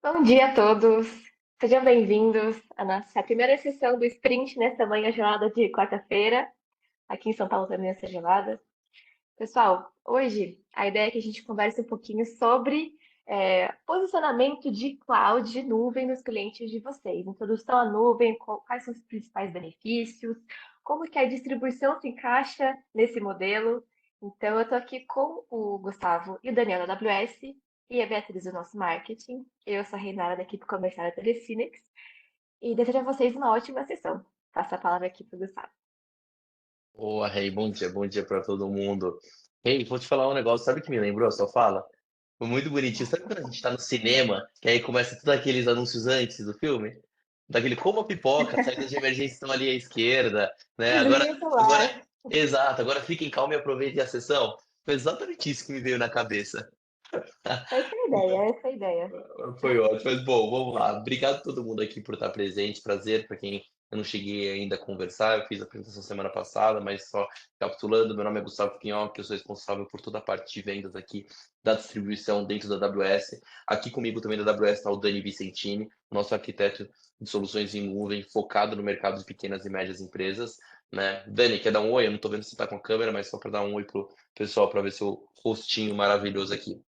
Bom dia a todos, sejam bem-vindos à nossa primeira sessão do Sprint nessa manhã gelada de quarta-feira, aqui em São Paulo também essa gelada. Pessoal, hoje a ideia é que a gente converse um pouquinho sobre posicionamento de cloud, de nuvem nos clientes de vocês, introdução à nuvem, quais são os principais benefícios, como que a distribuição se encaixa nesse modelo. Então, eu estou aqui com o Gustavo e o Daniel da AWS e a Beatriz do nosso marketing. Eu sou a Reinara da equipe comercial da Telecine e desejo a vocês uma ótima sessão. Passo a palavra aqui para o Gustavo. Boa, Rei, bom dia para todo mundo. Rei, vou te falar um negócio, sabe o que me lembrou a sua fala? Foi muito bonitinho. Sabe quando a gente tá no cinema, que aí começa todos aqueles anúncios antes do filme? Daquele como a pipoca, saídas de emergência estão ali à esquerda, né? Desliguem o celular. Exato, agora fiquem calmos e aproveitem a sessão. Foi exatamente isso que me veio na cabeça. Essa é a ideia, essa é a ideia. Foi ótimo, mas bom, vamos lá. Obrigado a todo mundo aqui por estar presente. Prazer para quem eu não cheguei ainda a conversar. Eu fiz a apresentação semana passada, mas só capitulando. Meu nome é Gustavo Quinhão, que eu sou responsável por toda a parte de vendas aqui da distribuição dentro da AWS. Aqui comigo também da AWS está o Dani Vicentini, nosso arquiteto de soluções em nuvem, focado no mercado de pequenas e médias empresas. Né? Dani, quer dar um oi? Eu não estou vendo se você está com a câmera, mas só para dar um oi pro pessoal, para ver seu rostinho maravilhoso aqui.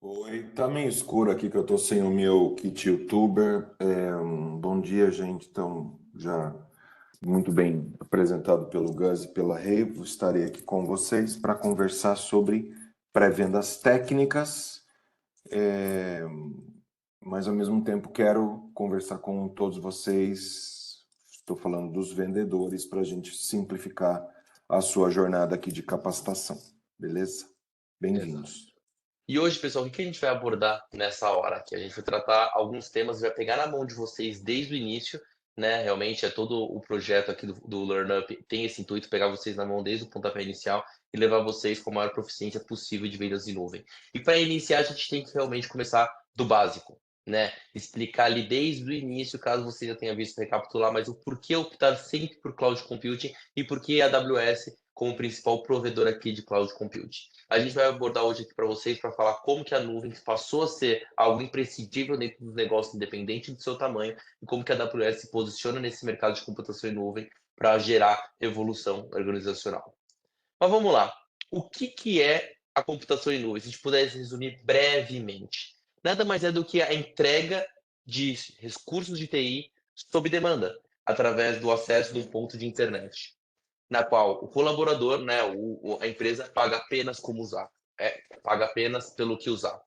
Oi, tá meio escuro aqui que eu tô sem o meu kit YouTuber. Bom dia, gente. Então, já muito bem apresentado pelo Gus e pela Revo, estarei aqui com vocês para conversar sobre pré-vendas técnicas, é, mas ao mesmo tempo quero conversar com todos vocês. Estou falando dos vendedores para a gente simplificar a sua jornada aqui de capacitação, beleza? Bem-vindos. E hoje, pessoal, o que a gente vai abordar nessa hora aqui? A gente vai tratar alguns temas, vai pegar na mão de vocês desde o início, né? Realmente é todo o projeto aqui do LearnUp tem esse intuito, pegar vocês na mão desde o pontapé inicial e levar vocês com a maior proficiência possível de vendas em nuvem. E para iniciar, a gente tem que realmente começar do básico, né? Explicar ali desde o início, caso você já tenha visto recapitular, mas o porquê optar sempre por Cloud Computing e por que a AWS como principal provedor aqui de Cloud Computing. A gente vai abordar hoje aqui para vocês para falar como que a nuvem passou a ser algo imprescindível dentro dos negócios independente do seu tamanho e como que a AWS se posiciona nesse mercado de computação em nuvem para gerar evolução organizacional. Mas vamos lá. O que é a computação em nuvem? Se a gente pudesse resumir brevemente. Nada mais é do que a entrega de recursos de TI sob demanda, através do acesso de um ponto de internet na qual o colaborador, né, a empresa paga apenas como usar, paga apenas pelo que usar.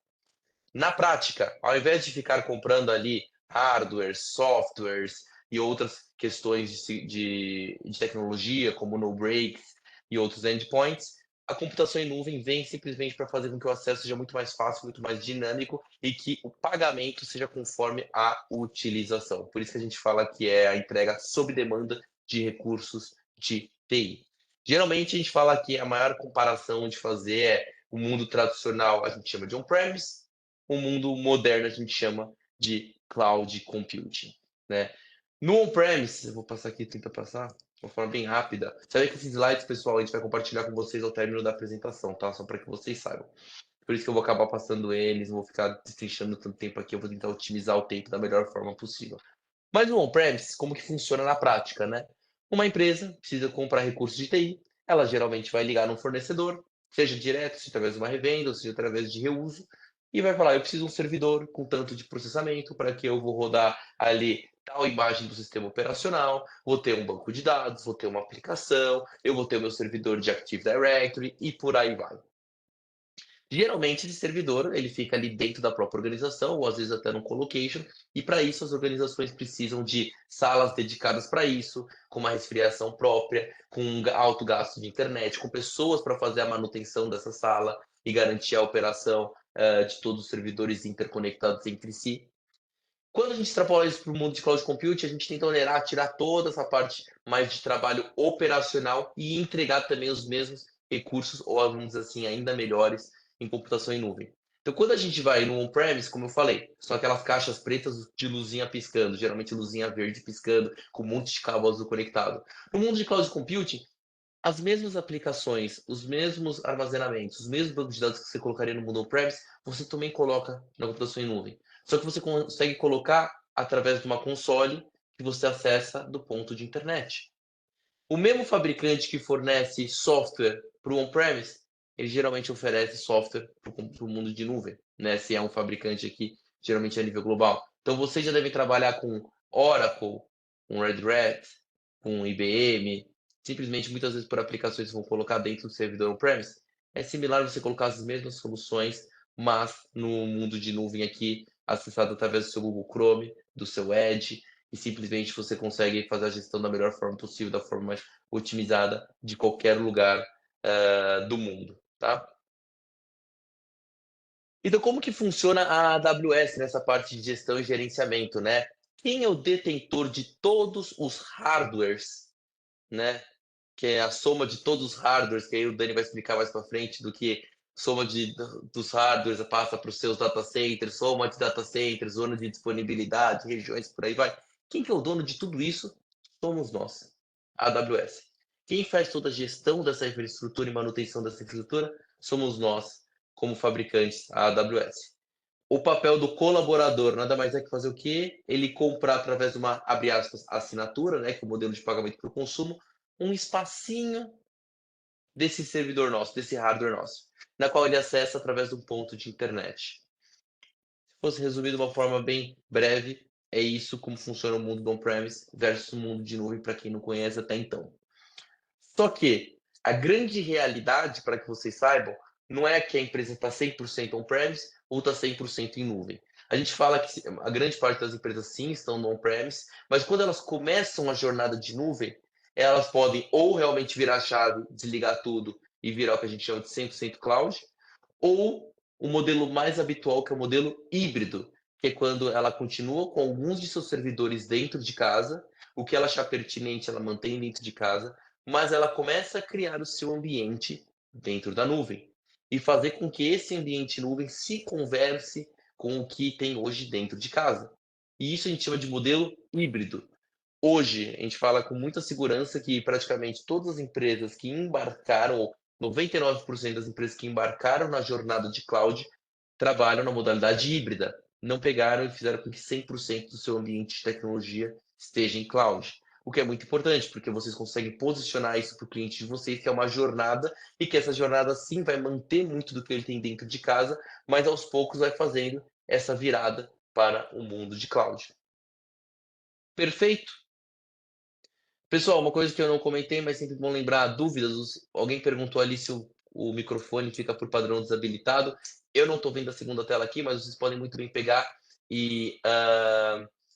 Na prática, ao invés de ficar comprando ali hardware, softwares e outras questões de tecnologia, como no breaks e outros endpoints, a computação em nuvem vem simplesmente para fazer com que o acesso seja muito mais fácil, muito mais dinâmico e que o pagamento seja conforme a utilização. Por isso que a gente fala que é a entrega sob demanda de recursos de TI. Geralmente a gente fala que a maior comparação de fazer é o mundo tradicional, a gente chama de on-premise, o mundo moderno a gente chama de cloud computing, né? No on-premise, eu vou passar aqui, tenta passar de uma forma bem rápida. Sabe que esses slides, pessoal, a gente vai compartilhar com vocês ao término da apresentação, tá? Só para que vocês saibam. Por isso que eu vou acabar passando eles, não vou ficar destrinchando tanto tempo aqui, eu vou tentar otimizar o tempo da melhor forma possível. Mas no on-premise, como que funciona na prática, né? Uma empresa precisa comprar recursos de TI, ela geralmente vai ligar num fornecedor, seja direto, seja através de uma revenda, ou seja através de reuso, e vai falar, eu preciso de um servidor com tanto de processamento para que eu vou rodar ali tal imagem do sistema operacional, vou ter um banco de dados, vou ter uma aplicação, eu vou ter o meu servidor de Active Directory e por aí vai. Geralmente, esse servidor ele fica ali dentro da própria organização, ou às vezes até no colocation, e para isso as organizações precisam de salas dedicadas para isso, com uma resfriação própria, com alto gasto de internet, com pessoas para fazer a manutenção dessa sala e garantir a operação de todos os servidores interconectados entre si. Quando a gente extrapola isso para o mundo de cloud computing, a gente tenta onerar, tirar toda essa parte mais de trabalho operacional e entregar também os mesmos recursos, ou vamos dizer assim, ainda melhores em computação em nuvem. Então, quando a gente vai no on-premise, como eu falei, são aquelas caixas pretas de luzinha piscando, geralmente luzinha verde piscando, com um monte de cabo azul conectado. No mundo de cloud computing, as mesmas aplicações, os mesmos armazenamentos, os mesmos bancos de dados que você colocaria no mundo on-premise, você também coloca na computação em nuvem. Só que você consegue colocar através de uma console que você acessa do ponto de internet. O mesmo fabricante que fornece software para o on-premise, ele geralmente oferece software para o mundo de nuvem, né? Se é um fabricante aqui, geralmente a nível global. Então vocês já devem trabalhar com Oracle, com Red Hat, com IBM, simplesmente muitas vezes por aplicações que vão colocar dentro do servidor on-premise. É similar você colocar as mesmas soluções, mas no mundo de nuvem aqui, acessado através do seu Google Chrome, do seu Edge, e simplesmente você consegue fazer a gestão da melhor forma possível, da forma mais otimizada de qualquer lugar do mundo, tá? Então, como que funciona a AWS nessa parte de gestão e gerenciamento, né? Quem é o detentor de todos os hardwares, né? Que é a soma de todos os hardwares, que aí o Dani vai explicar mais para frente, do que soma dos hardwares passa para os seus data centers, soma de data centers, zona de disponibilidade, regiões, por aí vai. Quem que é o dono de tudo isso? Somos nós, a AWS. Quem faz toda a gestão dessa infraestrutura e manutenção dessa infraestrutura? Somos nós, como fabricantes, a AWS. O papel do colaborador nada mais é que fazer o quê? Ele comprar através de uma, abre aspas, assinatura, né, que é o modelo de pagamento por consumo, um espacinho desse servidor nosso, desse hardware nosso, na qual ele acessa através de um ponto de internet. Se fosse resumir de uma forma bem breve, é isso como funciona o mundo do on-premise versus o mundo de nuvem, para quem não conhece até então. Só que a grande realidade, para que vocês saibam, não é que a empresa está 100% on-premise ou está 100% em nuvem. A gente fala que a grande parte das empresas sim estão no on-premise, mas quando elas começam a jornada de nuvem, elas podem ou realmente virar a chave, desligar tudo e virar o que a gente chama de 100% cloud, ou o modelo mais habitual, que é o modelo híbrido, que é quando ela continua com alguns de seus servidores dentro de casa, o que ela achar pertinente ela mantém dentro de casa, mas ela começa a criar o seu ambiente dentro da nuvem e fazer com que esse ambiente nuvem se converse com o que tem hoje dentro de casa. E isso a gente chama de modelo híbrido. Hoje, a gente fala com muita segurança que praticamente todas as empresas que embarcaram, ou 99% das empresas que embarcaram na jornada de cloud, trabalham na modalidade híbrida. Não pegaram e fizeram com que 100% do seu ambiente de tecnologia esteja em cloud. O que é muito importante, porque vocês conseguem posicionar isso para o cliente de vocês, que é uma jornada, e que essa jornada sim vai manter muito do que ele tem dentro de casa, mas aos poucos vai fazendo essa virada para o mundo de cloud. Perfeito? Pessoal, uma coisa que eu não comentei, mas sempre bom lembrar, dúvidas. Alguém perguntou ali se o microfone fica por padrão desabilitado. Eu não estou vendo a segunda tela aqui, mas vocês podem muito bem pegar e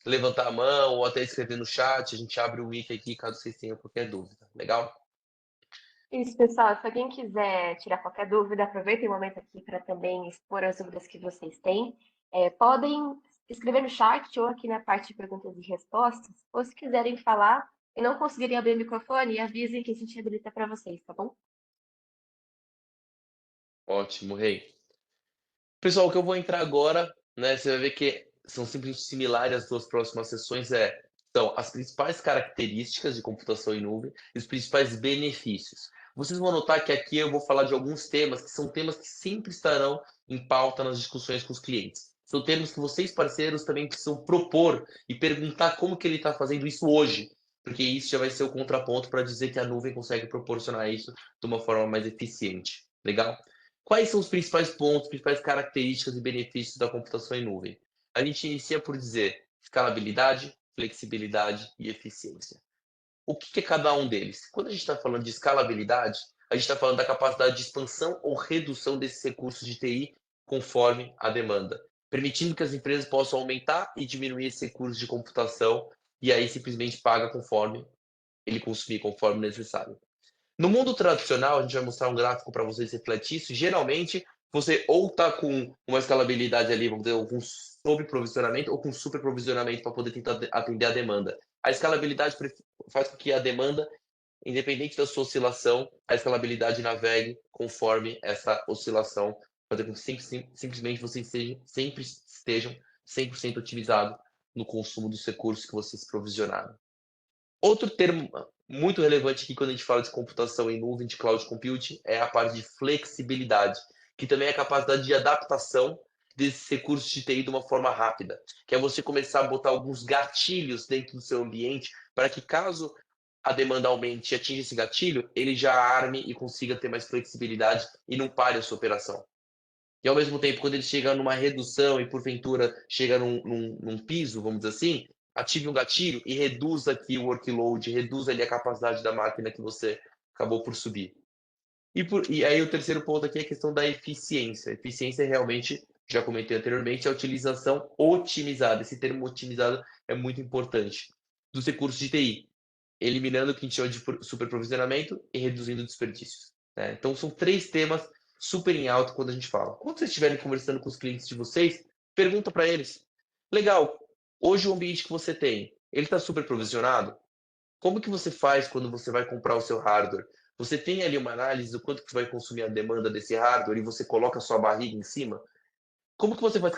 levantar a mão ou até escrever no chat. A gente abre o mic aqui caso vocês tenham qualquer dúvida. Legal? Isso, pessoal. Se alguém quiser tirar qualquer dúvida, aproveitem o momento aqui para também expor as dúvidas que vocês têm. Podem escrever no chat ou aqui na parte de perguntas e respostas, ou se quiserem falar e não conseguirem abrir o microfone, avisem que a gente habilita para vocês, tá bom? Ótimo, Rei. Pessoal, o que eu vou entrar agora, né? Você vai ver que são simplesmente similares as duas próximas sessões. São as principais características de computação em nuvem e os principais benefícios. Vocês vão notar que aqui eu vou falar de alguns temas que são temas que sempre estarão em pauta nas discussões com os clientes. São temas que vocês, parceiros, também precisam propor e perguntar como que ele está fazendo isso hoje, porque isso já vai ser o contraponto para dizer que a nuvem consegue proporcionar isso de uma forma mais eficiente. Legal? Quais são os principais pontos, principais características e benefícios da computação em nuvem? A gente inicia por dizer escalabilidade, flexibilidade e eficiência. O que é cada um deles? Quando a gente está falando de escalabilidade, a gente está falando da capacidade de expansão ou redução desses recursos de TI conforme a demanda, permitindo que as empresas possam aumentar e diminuir esses recursos de computação e aí simplesmente paga conforme ele consumir, conforme necessário. No mundo tradicional, a gente vai mostrar um gráfico para vocês refletir isso. Geralmente, você ou está com uma escalabilidade ali, vamos dizer, ou com sobreprovisionamento ou com superprovisionamento para poder tentar atender a demanda. A escalabilidade faz com que a demanda, independente da sua oscilação, a escalabilidade navegue conforme essa oscilação, fazer com que simplesmente vocês sempre estejam 100% otimizados no consumo dos recursos que vocês provisionaram. Outro termo muito relevante aqui quando a gente fala de computação em nuvem, de cloud computing, é a parte de flexibilidade, que também é a capacidade de adaptação desses recursos de TI de uma forma rápida, que é você começar a botar alguns gatilhos dentro do seu ambiente para que caso a demanda aumente e atinja esse gatilho, ele já arme e consiga ter mais flexibilidade e não pare a sua operação. E ao mesmo tempo, quando ele chega numa redução e porventura chega num piso, vamos dizer assim, ative um gatilho e reduza aqui o workload, reduza ali a capacidade da máquina que você acabou por subir. E aí o terceiro ponto aqui é a questão da eficiência. Eficiência é realmente, já comentei anteriormente, a utilização otimizada. Esse termo otimizado é muito importante. Dos recursos de TI, eliminando o que a gente chama de superprovisionamento e reduzindo desperdícios. Né? Então são 3 temas super em alto quando a gente fala. Quando vocês estiverem conversando com os clientes de vocês, pergunta para eles. Legal, hoje o ambiente que você tem, ele está super provisionado? Como que você faz quando você vai comprar o seu hardware? Você tem ali uma análise do quanto que vai consumir a demanda desse hardware e você coloca a sua barriga em cima? Como que você faz,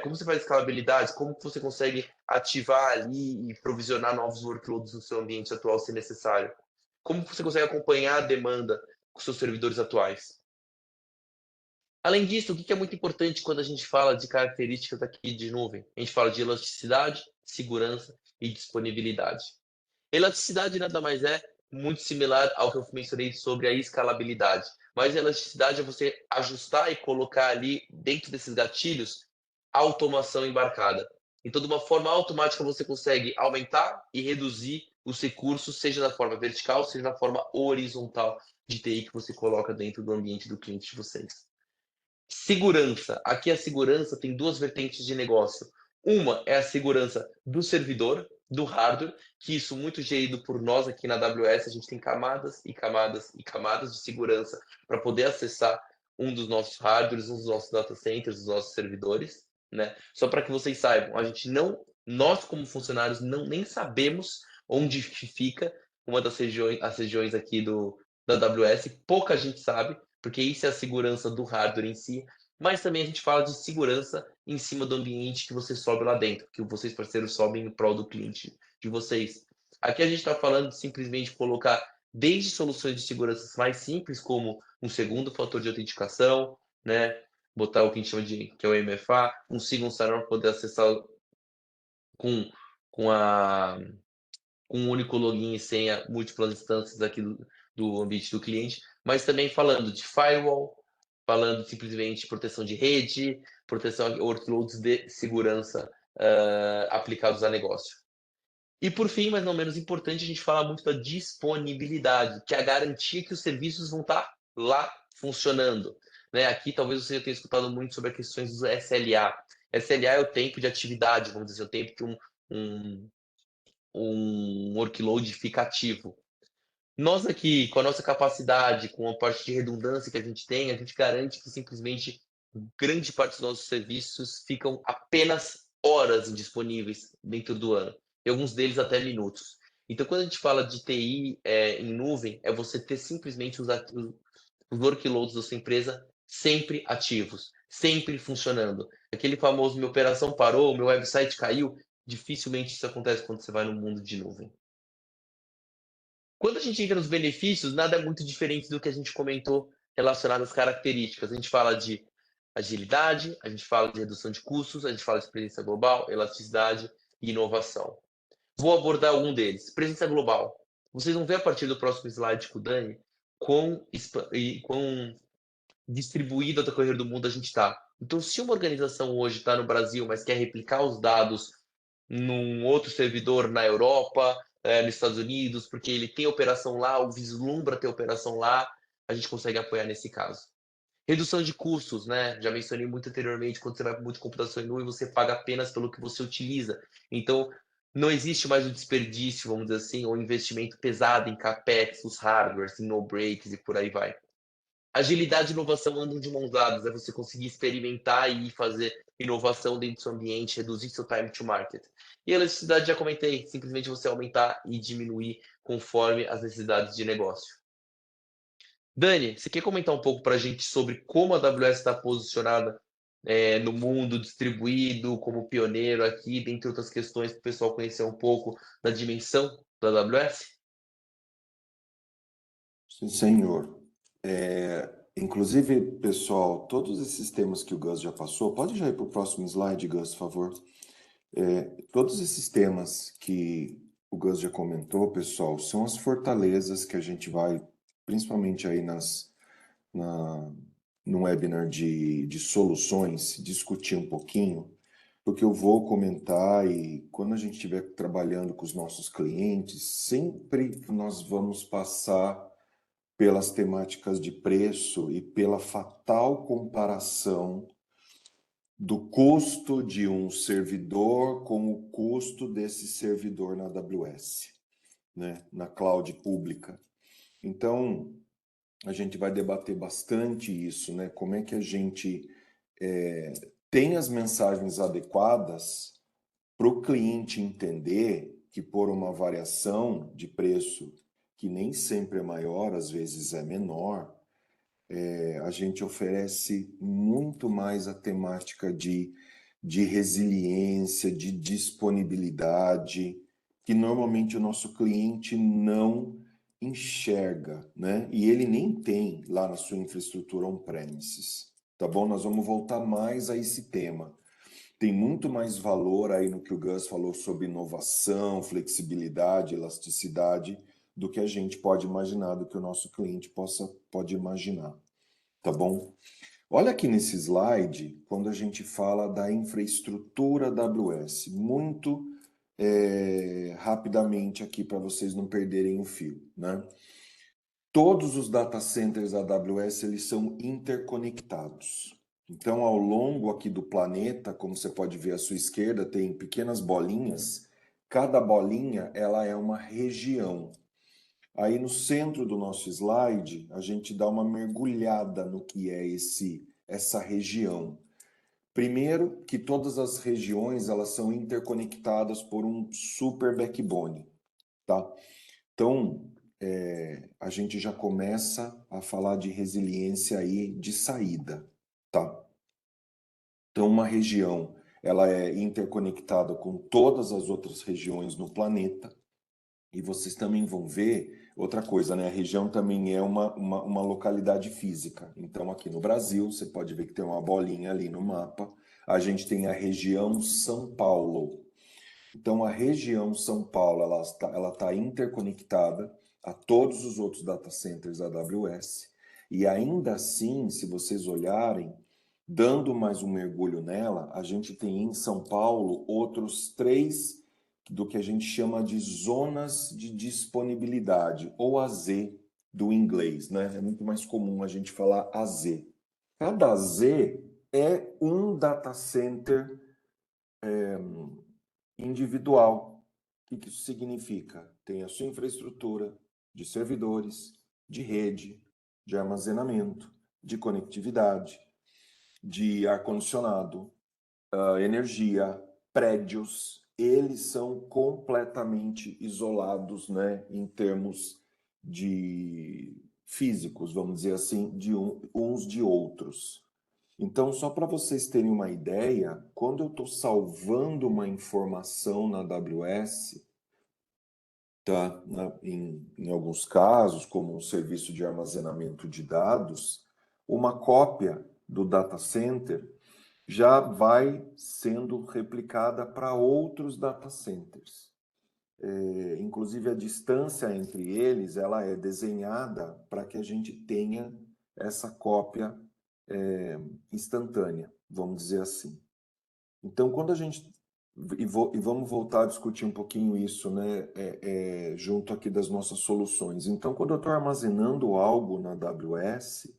como você faz escalabilidade? Como que você consegue ativar ali e provisionar novos workloads no seu ambiente atual se necessário? Como que você consegue acompanhar a demanda com seus servidores atuais? Além disso, o que é muito importante quando a gente fala de características aqui de nuvem? A gente fala de elasticidade, segurança e disponibilidade. Elasticidade nada mais é muito similar ao que eu mencionei sobre a escalabilidade. Mas a elasticidade é você ajustar e colocar ali dentro desses gatilhos automação embarcada. Então, de uma forma automática, você consegue aumentar e reduzir os recursos, seja da forma vertical, seja da forma horizontal de TI que você coloca dentro do ambiente do cliente de vocês. Segurança. Aqui a segurança tem 2 vertentes de negócio. Uma é a segurança do servidor, do hardware, que isso muito gerido por nós aqui na AWS, a gente tem camadas e camadas e camadas de segurança para poder acessar um dos nossos hardwares, um dos nossos data centers, dos nossos servidores, né? Só para que vocês saibam, nós como funcionários não nem sabemos onde fica uma das regiões, as regiões aqui da AWS, pouca gente sabe, porque isso é a segurança do hardware em si, mas também a gente fala de segurança em cima do ambiente que você sobe lá dentro, que vocês parceiros sobem em prol do cliente de vocês. Aqui a gente está falando de simplesmente colocar desde soluções de segurança mais simples, como um segundo fator de autenticação, né? Botar o que a gente chama de que é o MFA, um single sign-on para poder acessar com, com, a, com um único login e senha múltiplas instâncias aqui do ambiente do cliente, mas também falando de firewall, falando simplesmente de proteção de rede, proteção a workloads de segurança aplicados a negócio. E por fim, mas não menos importante, a gente fala muito da disponibilidade, que é a garantia que os serviços vão estar lá funcionando. Né? Aqui talvez você já tenha escutado muito sobre as questões do SLA. SLA é o tempo de atividade, vamos dizer, o tempo que um workload fica ativo. Nós aqui, com a nossa capacidade, com a parte de redundância que a gente tem, a gente garante que simplesmente grande parte dos nossos serviços ficam apenas horas indisponíveis dentro do ano, e alguns deles até minutos. Então, quando a gente fala de TI em nuvem, é você ter simplesmente os workloads da sua empresa sempre ativos, sempre funcionando. Aquele famoso minha operação parou, meu website caiu, dificilmente isso acontece quando você vai no mundo de nuvem. Quando a gente entra nos benefícios, nada é muito diferente do que a gente comentou relacionado às características. A gente fala de agilidade, a gente fala de redução de custos, a gente fala de presença global, elasticidade e inovação. Vou abordar algum deles. Presença global. Vocês vão ver a partir do próximo slide com o Dani quão distribuído ao decorrer do mundo a gente está. Então, se uma organização hoje está no Brasil, mas quer replicar os dados num outro servidor na Europa, nos Estados Unidos, porque ele tem operação lá, ou vislumbra ter operação lá, a gente consegue apoiar nesse caso. Redução de custos, né? Já mencionei muito anteriormente, quando você vai para muita computação em nuvem, você paga apenas pelo que você utiliza. Então, não existe mais o desperdício, vamos dizer assim, ou investimento pesado em capex, os hardwares, em no-breaks e por aí vai. Agilidade e inovação andam de mãos dadas, é você conseguir experimentar e fazer inovação dentro do seu ambiente, reduzir seu time to market. E a elasticidade, já comentei, simplesmente você aumentar e diminuir conforme as necessidades de negócio. Dani, você quer comentar um pouco para a gente sobre como a AWS está posicionada no mundo distribuído, como pioneiro aqui, dentre outras questões, para o pessoal conhecer um pouco da dimensão da AWS? Sim, senhor. Inclusive, pessoal, todos esses temas que o Gus já passou, pode já ir para o próximo slide, Gus, por favor. Todos esses temas que o Gus já comentou, pessoal, são as fortalezas que a gente vai, principalmente aí no webinar de soluções, discutir um pouquinho, porque eu vou comentar e quando a gente estiver trabalhando com os nossos clientes, sempre nós vamos passar pelas temáticas de preço e pela fatal comparação do custo de um servidor com o custo desse servidor na AWS, né, na cloud pública. Então, a gente vai debater bastante isso, né? Como é que a gente tem as mensagens adequadas para o cliente entender que por uma variação de preço que nem sempre é maior, às vezes é menor, a gente oferece muito mais a temática de resiliência, de disponibilidade, que normalmente o nosso cliente não enxerga, né? E ele nem tem lá na sua infraestrutura on-premises, tá bom? Nós vamos voltar mais a esse tema. Tem muito mais valor aí no que o Gus falou sobre inovação, flexibilidade, elasticidade, do que a gente pode imaginar, do que o nosso cliente pode imaginar, tá bom? Olha aqui nesse slide, quando a gente fala da infraestrutura AWS, muito rapidamente aqui para vocês não perderem o fio, né? Todos os data centers AWS, eles são interconectados. Então, ao longo aqui do planeta, como você pode ver à sua esquerda, tem pequenas bolinhas. Cada bolinha, ela é uma região. Aí no centro do nosso slide, a gente dá uma mergulhada no que é essa região. Primeiro, que todas as regiões, elas são interconectadas por um super backbone, tá? Então, a gente já começa a falar de resiliência aí de saída, tá? Então, uma região, ela é interconectada com todas as outras regiões no planeta. E vocês também vão ver outra coisa, né? A região também é uma localidade física. Então, aqui no Brasil, você pode ver que tem uma bolinha ali no mapa. A gente tem a região São Paulo. Então, a região São Paulo, ela tá interconectada a todos os outros data centers AWS. E ainda assim, se vocês olharem, dando mais um mergulho nela, a gente tem em São Paulo outros 3 do que a gente chama de zonas de disponibilidade, ou AZ do inglês, né? É muito mais comum a gente falar AZ. Cada AZ é um data center individual. O que isso significa? Tem a sua infraestrutura de servidores, de rede, de armazenamento, de conectividade, de ar-condicionado, energia, prédios. Eles são completamente isolados, né, em termos de físicos, vamos dizer assim, de uns de outros. Então, só para vocês terem uma ideia, quando eu estou salvando uma informação na AWS, tá? Em alguns casos, como um serviço de armazenamento de dados, uma cópia do data center já vai sendo replicada para outros data centers. Inclusive, a distância entre eles ela é desenhada para que a gente tenha essa cópia instantânea, vamos dizer assim. Então, quando a gente e vamos voltar a discutir um pouquinho isso, né, junto aqui das nossas soluções. Então, quando eu estou armazenando algo na AWS,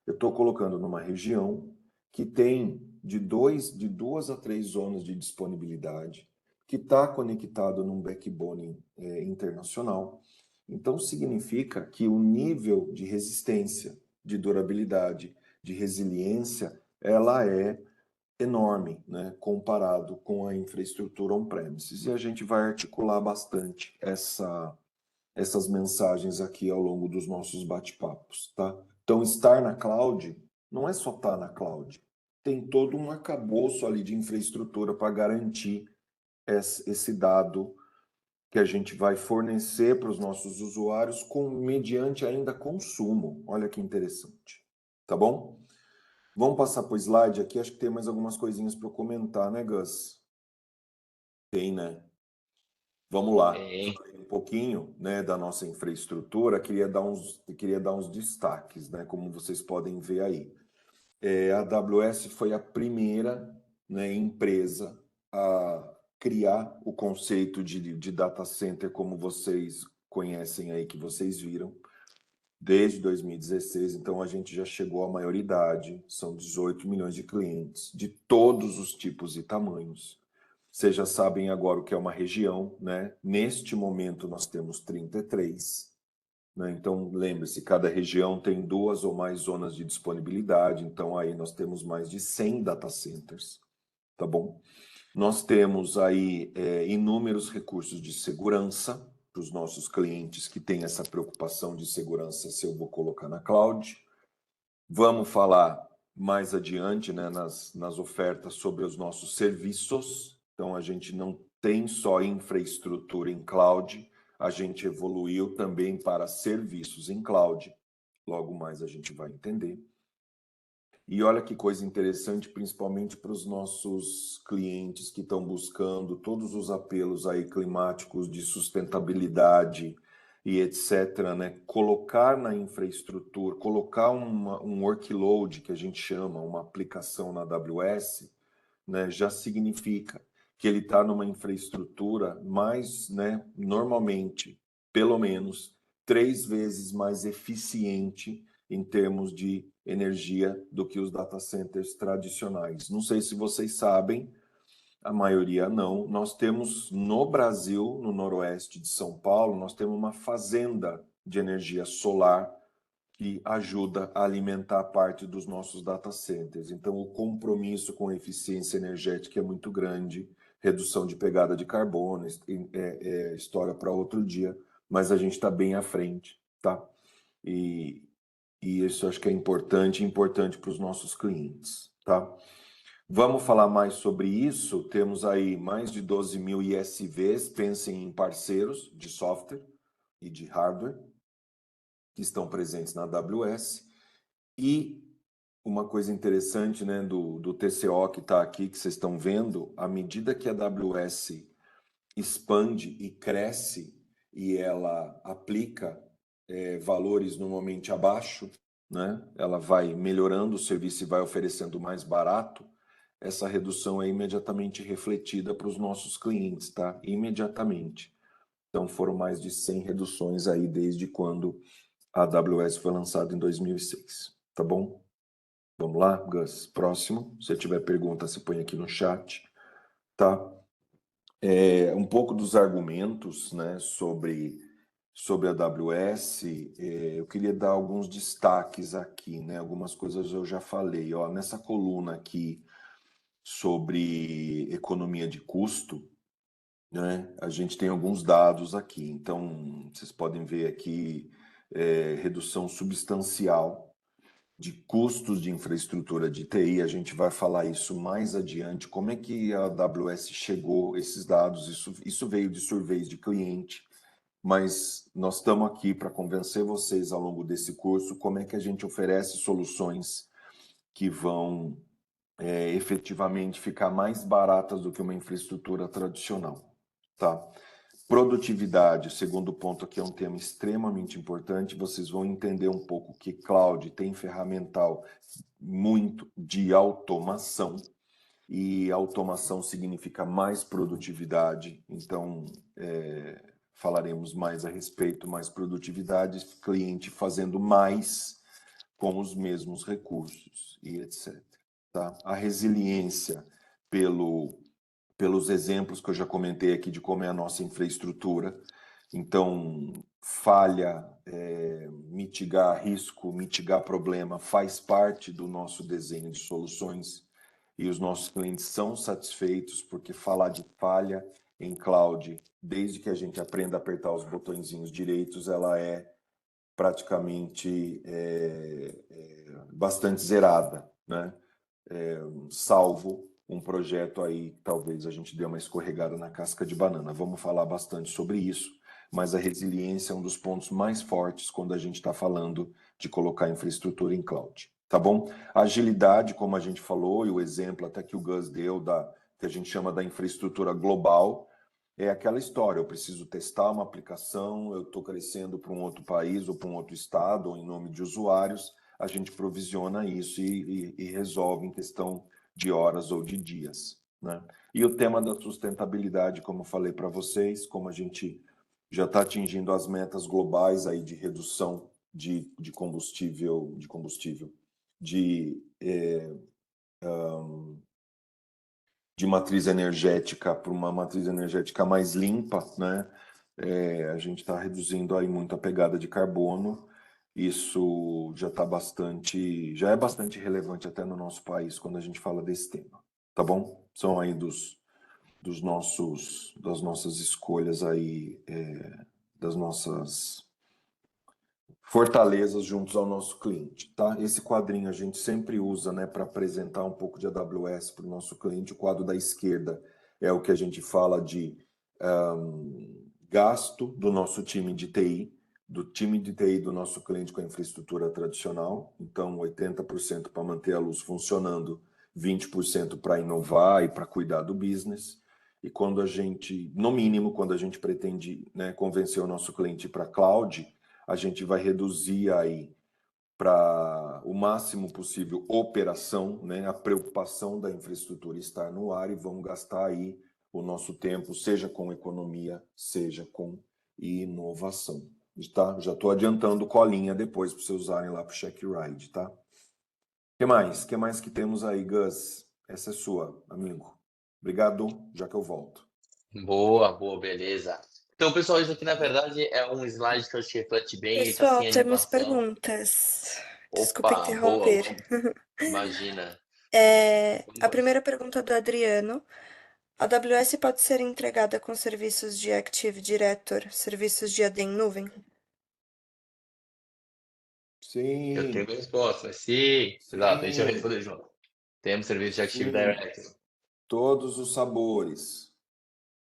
eu estou colocando numa região que tem de 2 a 3 zonas de disponibilidade, que está conectado num backbone internacional. Então, significa que o nível de resistência, de durabilidade, de resiliência, ela é enorme, né, comparado com a infraestrutura on-premises. E a gente vai articular bastante essas mensagens aqui ao longo dos nossos bate-papos, tá? Então, estar na cloud não é só estar na cloud. Tem todo um arcabouço ali de infraestrutura para garantir esse dado que a gente vai fornecer para os nossos usuários mediante ainda consumo. Olha que interessante. tá bom? Vamos passar para o slide aqui, acho que tem mais algumas coisinhas para eu comentar, né, Gus? Tem, né? Vamos lá. Falei um pouquinho, né, da nossa infraestrutura, queria dar uns destaques, né, como vocês podem ver aí. A AWS foi a primeira, né, empresa a criar o conceito de data center como vocês conhecem aí, que vocês viram, desde 2016. Então, a gente já chegou à maioridade, são 18 milhões de clientes, de todos os tipos e tamanhos. Vocês já sabem agora o que é uma região, né? Neste momento, nós temos 33. Né? Então, lembre-se, cada região tem 2 ou mais zonas de disponibilidade, então aí nós temos mais de 100 data centers, tá bom? Nós temos aí inúmeros recursos de segurança para os nossos clientes que têm essa preocupação de segurança se eu vou colocar na cloud. Vamos falar mais adiante, né, nas ofertas sobre os nossos serviços. Então, a gente não tem só infraestrutura em cloud, a gente evoluiu também para serviços em cloud. Logo mais a gente vai entender. E olha que coisa interessante, principalmente para os nossos clientes que estão buscando todos os apelos aí climáticos de sustentabilidade e etc., né? Colocar na infraestrutura, colocar um workload, que a gente chama, uma aplicação na AWS, né, já significa que ele está numa infraestrutura mais, né, normalmente, pelo menos, 3 vezes mais eficiente em termos de energia do que os data centers tradicionais. Não sei se vocês sabem, a maioria não. Nós temos no Brasil, no noroeste de São Paulo, nós temos uma fazenda de energia solar que ajuda a alimentar parte dos nossos data centers. Então, o compromisso com eficiência energética é muito grande, redução de pegada de carbono, história para outro dia, mas a gente está bem à frente, tá? E isso acho que é importante para os nossos clientes, tá? Vamos falar mais sobre isso. Temos aí mais de 12 mil ISVs, pensem em parceiros de software e de hardware, que estão presentes na AWS. E uma coisa interessante, né, do TCO que está aqui, que vocês estão vendo, à medida que a AWS expande e cresce e ela aplica valores normalmente abaixo, né, ela vai melhorando o serviço e vai oferecendo mais barato, essa redução é imediatamente refletida para os nossos clientes, tá? Imediatamente. Então foram mais de 100 reduções aí desde quando a AWS foi lançada em 2006, tá bom? Vamos lá, Gus? Próximo. Se tiver pergunta, você põe aqui no chat, tá? Um pouco dos argumentos, né, sobre a AWS, eu queria dar alguns destaques aqui, né? Algumas coisas eu já falei, ó, nessa coluna aqui sobre economia de custo, né? A gente tem alguns dados aqui, então vocês podem ver aqui redução substancial de custos de infraestrutura de TI, a gente vai falar isso mais adiante, como é que a AWS chegou a esses dados, isso veio de surveys de cliente, mas nós estamos aqui para convencer vocês ao longo desse curso como é que a gente oferece soluções que vão efetivamente ficar mais baratas do que uma infraestrutura tradicional, tá? Produtividade, o segundo ponto aqui é um tema extremamente importante, vocês vão entender um pouco que cloud tem ferramental muito de automação, e automação significa mais produtividade, então falaremos mais a respeito, mais produtividade, cliente fazendo mais com os mesmos recursos e etc. Tá? A resiliência pelos exemplos que eu já comentei aqui de como é a nossa infraestrutura. Então, falha, mitigar risco, mitigar problema, faz parte do nosso desenho de soluções e os nossos clientes são satisfeitos porque falar de falha em cloud, desde que a gente aprenda a apertar os botõezinhos direitos, ela é praticamente bastante zerada, né? Salvo um projeto aí, talvez a gente dê uma escorregada na casca de banana. Vamos falar bastante sobre isso, mas a resiliência é um dos pontos mais fortes quando a gente está falando de colocar infraestrutura em cloud, tá bom? A agilidade, como a gente falou, e o exemplo até que o Gus deu, que a gente chama da infraestrutura global, é aquela história, eu preciso testar uma aplicação, eu estou crescendo para um outro país ou para um outro estado, ou em nome de usuários, a gente provisiona isso e resolve em questão de horas ou de dias, né? E o tema da sustentabilidade, como eu falei para vocês, como a gente já está atingindo as metas globais aí de redução de combustível, de matriz energética para uma matriz energética mais limpa, né? A gente está reduzindo aí muito a pegada de carbono. Isso já é bastante relevante até no nosso país quando a gente fala desse tema, tá bom? São aí das nossas escolhas aí, das nossas fortalezas juntos ao nosso cliente, tá? Esse quadrinho a gente sempre usa, né, para apresentar um pouco de AWS para o nosso cliente. O quadro da esquerda é o que a gente fala de gasto do nosso time de TI, do nosso cliente com a infraestrutura tradicional. Então, 80% para manter a luz funcionando, 20% para inovar e para cuidar do business. E quando a gente, no mínimo, quando a gente pretende, né, convencer o nosso cliente para cloud, a gente vai reduzir aí para o máximo possível operação, né, a preocupação da infraestrutura estar no ar e vamos gastar aí o nosso tempo, seja com economia, seja com inovação. Tá? Já estou adiantando colinha depois para vocês usarem lá para o Check Ride, tá? O que mais? Que mais que temos aí, Gus? Essa é sua, amigo. Obrigado, já que eu volto. Boa, boa, beleza. Então, pessoal, isso aqui na verdade é um slide que eu acho que reflete bem, ele está Pessoal, sem temos animação. perguntas. Desculpa Opa, boa, interromper. imagina. A primeira pergunta do Adriano. A AWS pode ser entregada com serviços de Active Directory, serviços de AD em nuvem? Eu tenho Sim, minha resposta, mas sim, exato, deixa eu sim, responder junto. Temos serviço de Active sim. Directory. Todos os sabores.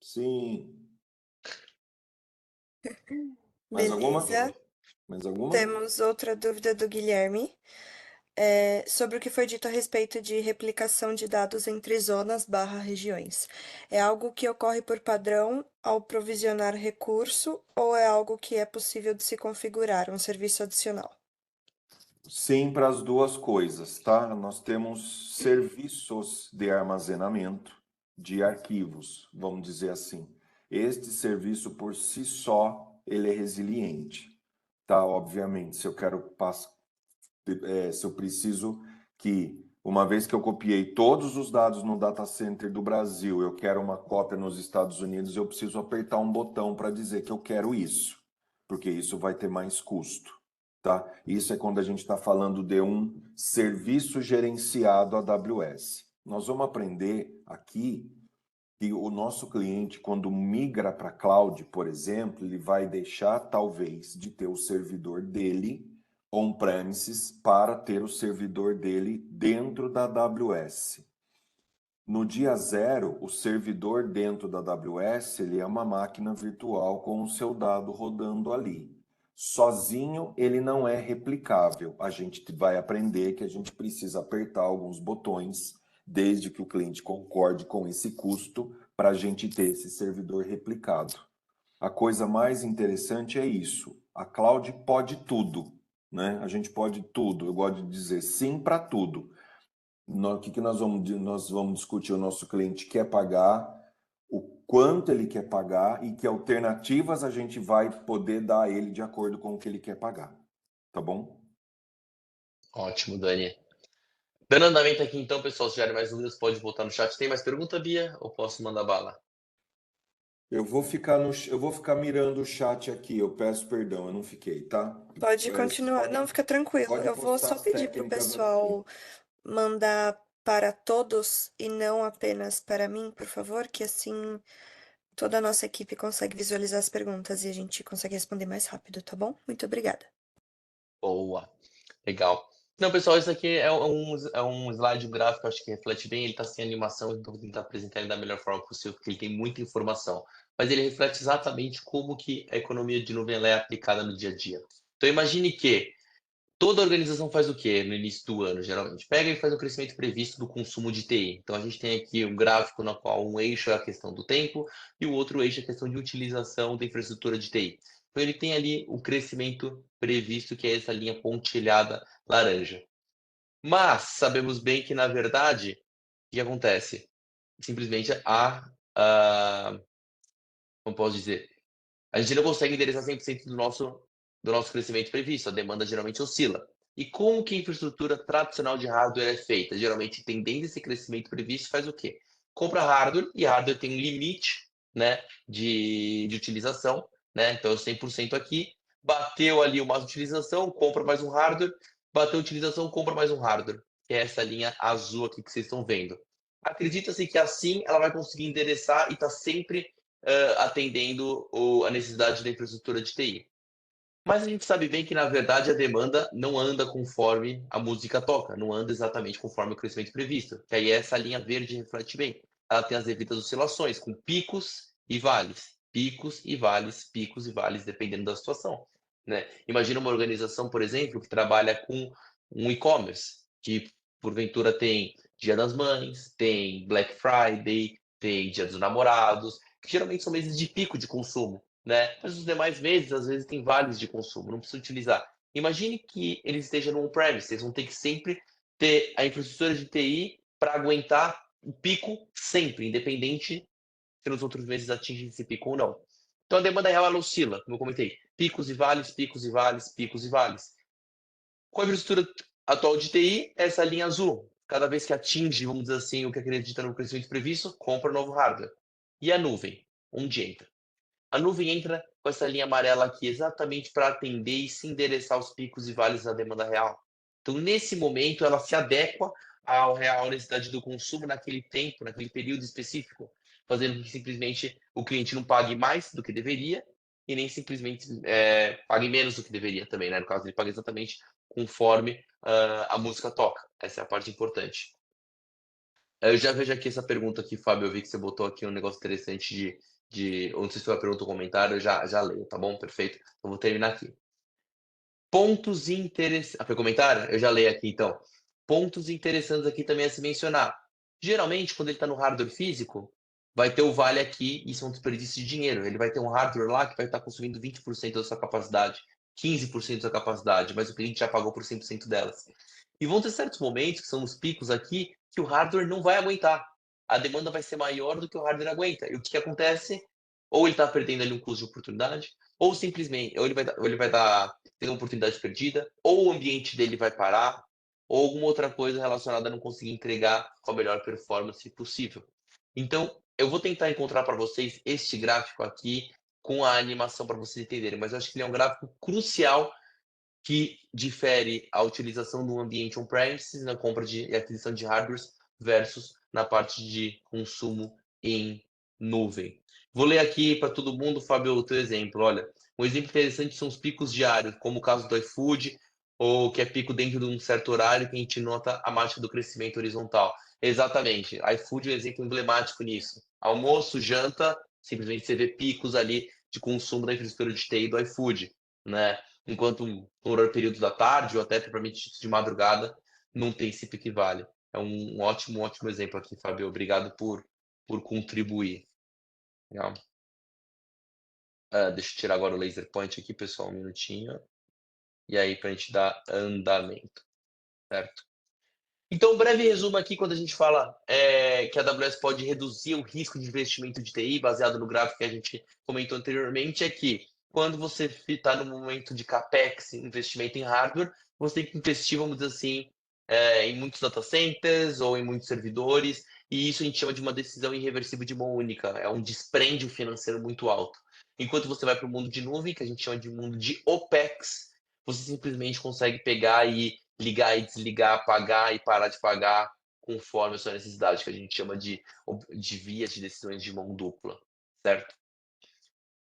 Sim. Mais alguma? Beleza. Mais alguma? Temos outra dúvida do Guilherme. Sobre o que foi dito a respeito de replicação de dados entre zonas/regiões. É algo que ocorre por padrão ao provisionar recurso ou é algo que é possível de se configurar, um serviço adicional? Sim, para as duas coisas, tá? Nós temos serviços de armazenamento de arquivos, vamos dizer assim. Este serviço por si só, ele é resiliente, tá? Obviamente, se eu preciso que, uma vez que eu copiei todos os dados no data center do Brasil, eu quero uma cópia nos Estados Unidos, eu preciso apertar um botão para dizer que eu quero isso, porque isso vai ter mais custo, tá? Isso é quando a gente está falando de um serviço gerenciado AWS. Nós vamos aprender aqui que o nosso cliente, quando migra para cloud, por exemplo, ele vai deixar talvez de ter o servidor dele on-premises para ter o servidor dele dentro da AWS. No dia zero, o servidor dentro da AWS, ele é uma máquina virtual com o seu dado rodando ali. Sozinho, ele não é replicável. A gente vai aprender que a gente precisa apertar alguns botões, desde que o cliente concorde com esse custo, para a gente ter esse servidor replicado. A coisa mais interessante é isso. A cloud pode tudo, né? A gente pode tudo. Eu gosto de dizer sim para tudo. O que nós vamos discutir? O nosso cliente quer pagar, o quanto ele quer pagar e que alternativas a gente vai poder dar a ele de acordo com o que ele quer pagar. Tá bom? Ótimo, Dani. Dando andamento aqui então, pessoal, se tiverem mais dúvidas, pode botar no chat. Tem mais pergunta, Bia? Ou posso mandar bala? Eu vou ficar mirando o chat aqui. Eu peço perdão, eu não fiquei, tá? Pode Vocês continuar. Não, fica tranquilo. pode Eu vou postar só as pedir para o técnicas aqui. pessoal mandar para todos e não apenas para mim, por favor, que assim toda a nossa equipe consegue visualizar as perguntas e a gente consegue responder mais rápido, tá bom? Muito obrigada. Boa. Legal. Não, pessoal, isso aqui é um slide, um gráfico, acho que reflete bem. Ele está sem animação, então vou tentar apresentar ele da melhor forma possível, porque ele tem muita informação. Mas ele reflete exatamente como que a economia de nuvem ela é aplicada no dia a dia. Então, imagine que Toda organização faz o quê no início do ano, geralmente? Pega e faz o crescimento previsto do consumo de TI. Então, a gente tem aqui um gráfico no qual um eixo é a questão do tempo e o outro eixo é a questão de utilização da infraestrutura de TI. Então, ele tem ali o crescimento previsto, que é essa linha pontilhada laranja. Mas sabemos bem que, na verdade, o que acontece? Simplesmente como posso dizer, a gente não consegue endereçar 100% do nosso crescimento previsto, a demanda geralmente oscila. E como que a infraestrutura tradicional de hardware é feita? Geralmente, entendendo esse crescimento previsto, faz o quê? Compra hardware, e hardware tem um limite, né, de utilização, né? Então, 100% aqui, bateu ali uma utilização, compra mais um hardware, bateu a utilização, compra mais um hardware, que é essa linha azul aqui que vocês estão vendo. Acredita-se que assim ela vai conseguir endereçar e está sempre atendendo a necessidade da infraestrutura de TI. Mas a gente sabe bem que, na verdade, a demanda não anda conforme a música toca, não anda exatamente conforme o crescimento previsto. Que aí essa linha verde reflete bem. Ela tem as devidas oscilações, com picos e vales. Picos e vales, dependendo da situação. Né? Imagina uma organização, por exemplo, que trabalha com um e-commerce, que porventura tem Dia das Mães, tem Black Friday, tem Dia dos Namorados, que geralmente são meses de pico de consumo, né? Mas os demais meses, às vezes, tem vales de consumo, não precisa utilizar. Imagine que ele esteja no on-premise, eles vão ter que sempre ter a infraestrutura de TI para aguentar o pico sempre, independente se nos outros meses atinge esse pico ou não. Então a demanda real ela oscila, como eu comentei, picos e vales, picos e vales, picos e vales. Com a infraestrutura atual de TI, essa linha azul, cada vez que atinge, vamos dizer assim, o que acredita no crescimento previsto, compra novo hardware. E a nuvem, onde entra? A nuvem entra com essa linha amarela aqui exatamente para atender e se endereçar aos picos e vales da demanda real. Então, nesse momento, ela se adequa à real necessidade do consumo naquele tempo, naquele período específico, fazendo com que simplesmente o cliente não pague mais do que deveria e nem simplesmente pague menos do que deveria também, né? No caso, ele paga exatamente conforme a música toca. Essa é a parte importante. Eu já vejo aqui essa pergunta aqui, Fábio. Eu vi que você botou aqui um negócio interessante ou não sei se foi uma pergunta ou um comentário, eu já leio, tá bom? Perfeito. Então vou terminar aqui. Pontos interessantes. Ah, foi comentário? Eu já leio aqui então. Pontos interessantes aqui também a se mencionar. Geralmente, quando ele está no hardware físico, vai ter o vale aqui, isso é um desperdício de dinheiro. Ele vai ter um hardware lá que vai estar consumindo 20% da sua capacidade, 15% da sua capacidade, mas o cliente já pagou por 100% delas. E vão ter certos momentos, que são os picos aqui, que o hardware não vai aguentar. A demanda vai ser maior do que o hardware aguenta. E o que acontece? Ou ele está perdendo ali um custo de oportunidade, ou simplesmente, ou ele vai dar ter uma oportunidade perdida, ou o ambiente dele vai parar, ou alguma outra coisa relacionada a não conseguir entregar com a melhor performance possível. Então, eu vou tentar encontrar para vocês este gráfico aqui com a animação para vocês entenderem, mas eu acho que ele é um gráfico crucial que difere a utilização do ambiente on-premises na compra e aquisição de hardwares versus na parte de consumo em nuvem. Vou ler aqui para todo mundo, Fábio, o teu exemplo. Olha, um exemplo interessante são os picos diários, como o caso do iFood, ou que é pico dentro de um certo horário que a gente nota a mágica do crescimento horizontal. Exatamente, iFood é um exemplo emblemático nisso. Almoço, janta, simplesmente você vê picos ali de consumo da infraestrutura de TI do iFood, né? Enquanto no horário período da tarde ou até propriamente de madrugada não tem esse pico e vale. É um ótimo exemplo aqui, Fábio. Obrigado por contribuir. Legal. Deixa eu tirar agora o laser point aqui, pessoal, um minutinho. E aí, para a gente dar andamento, certo? Então, um breve resumo aqui, quando a gente fala que a AWS pode reduzir o risco de investimento de TI, baseado no gráfico que a gente comentou anteriormente, é que quando você está no momento de CAPEX, investimento em hardware, você tem que investir, vamos dizer assim, em muitos data centers ou em muitos servidores, e isso a gente chama de uma decisão irreversível de mão única, é um dispêndio financeiro muito alto. Enquanto você vai para o mundo de nuvem, que a gente chama de mundo de OPEX, você simplesmente consegue pegar e ligar e desligar, pagar e parar de pagar conforme a sua necessidade, que a gente chama de vias de decisões de mão dupla, certo?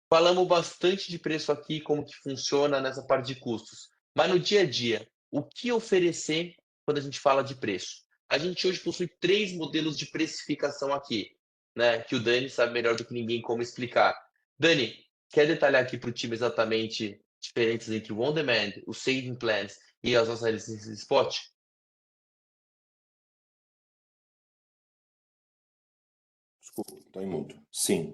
Falamos bastante de preço aqui, como que funciona nessa parte de custos. Mas no dia a dia, o que oferecer quando a gente fala de preço? A gente hoje possui 3 modelos de precificação aqui, né? Que o Dani sabe melhor do que ninguém como explicar. Dani, quer detalhar aqui para o time exatamente diferenças entre o on-demand, os saving plans e as nossas licenças de spot? Desculpa, estou em mudo. Sim.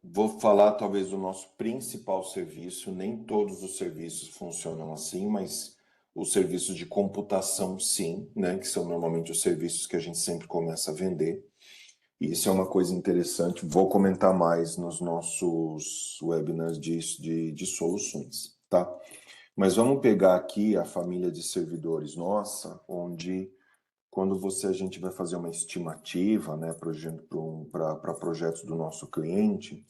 Vou falar talvez do nosso principal serviço. Nem todos os serviços funcionam assim, mas os serviços de computação, sim, né? Que são normalmente os serviços que a gente sempre começa a vender. E isso é uma coisa interessante. Vou comentar mais nos nossos webinars de soluções, tá? Mas vamos pegar aqui a família de servidores nossa, onde quando a gente vai fazer uma estimativa, né, para projetos do nosso cliente,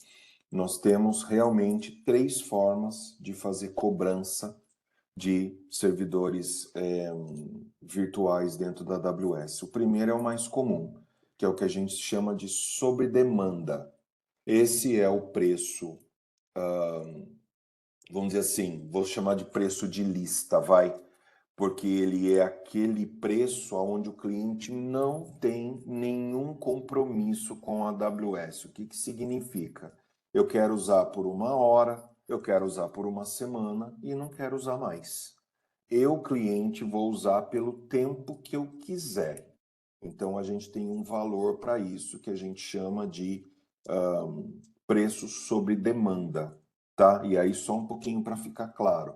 nós temos realmente 3 formas de fazer cobrança de servidores virtuais dentro da AWS. O primeiro é o mais comum, que é o que a gente chama de sob demanda. Esse é o preço, vamos dizer assim, vou chamar de preço de lista, vai, porque ele é aquele preço onde o cliente não tem nenhum compromisso com a AWS. O que que significa? Eu quero usar por 1 hora, eu quero usar por 1 semana e não quero usar mais. Eu, cliente, vou usar pelo tempo que eu quiser. Então, a gente tem um valor para isso que a gente chama de preço sobre demanda, tá? E aí, só um pouquinho para ficar claro.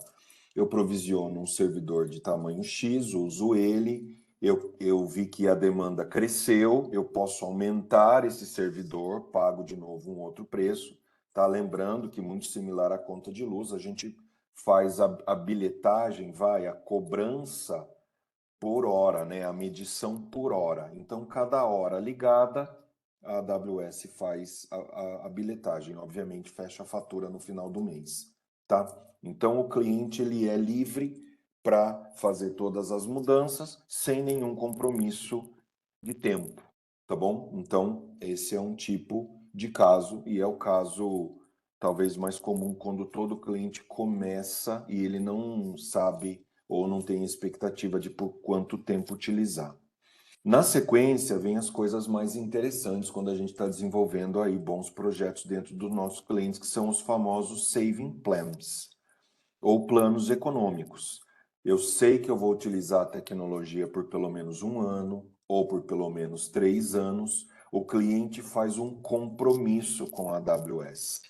Eu provisiono um servidor de tamanho X, uso ele, eu vi que a demanda cresceu, eu posso aumentar esse servidor, pago de novo um outro preço, tá? Lembrando que, muito similar à conta de luz, a gente faz a bilhetagem, a cobrança por hora, né? A medição por hora. Então, cada hora ligada, a AWS faz a bilhetagem. Obviamente, fecha a fatura no final do mês, tá? Então, o cliente ele é livre para fazer todas as mudanças sem nenhum compromisso de tempo, tá bom? Então, esse é um tipo de caso e é o caso talvez mais comum quando todo cliente começa e ele não sabe ou não tem expectativa de por quanto tempo utilizar. Na sequência, vem as coisas mais interessantes quando a gente está desenvolvendo aí bons projetos dentro dos nossos clientes, que são os famosos saving plans, ou planos econômicos. Eu sei que eu vou utilizar a tecnologia por pelo menos 1 ano, ou por pelo menos 3 anos. O cliente faz um compromisso com a AWS.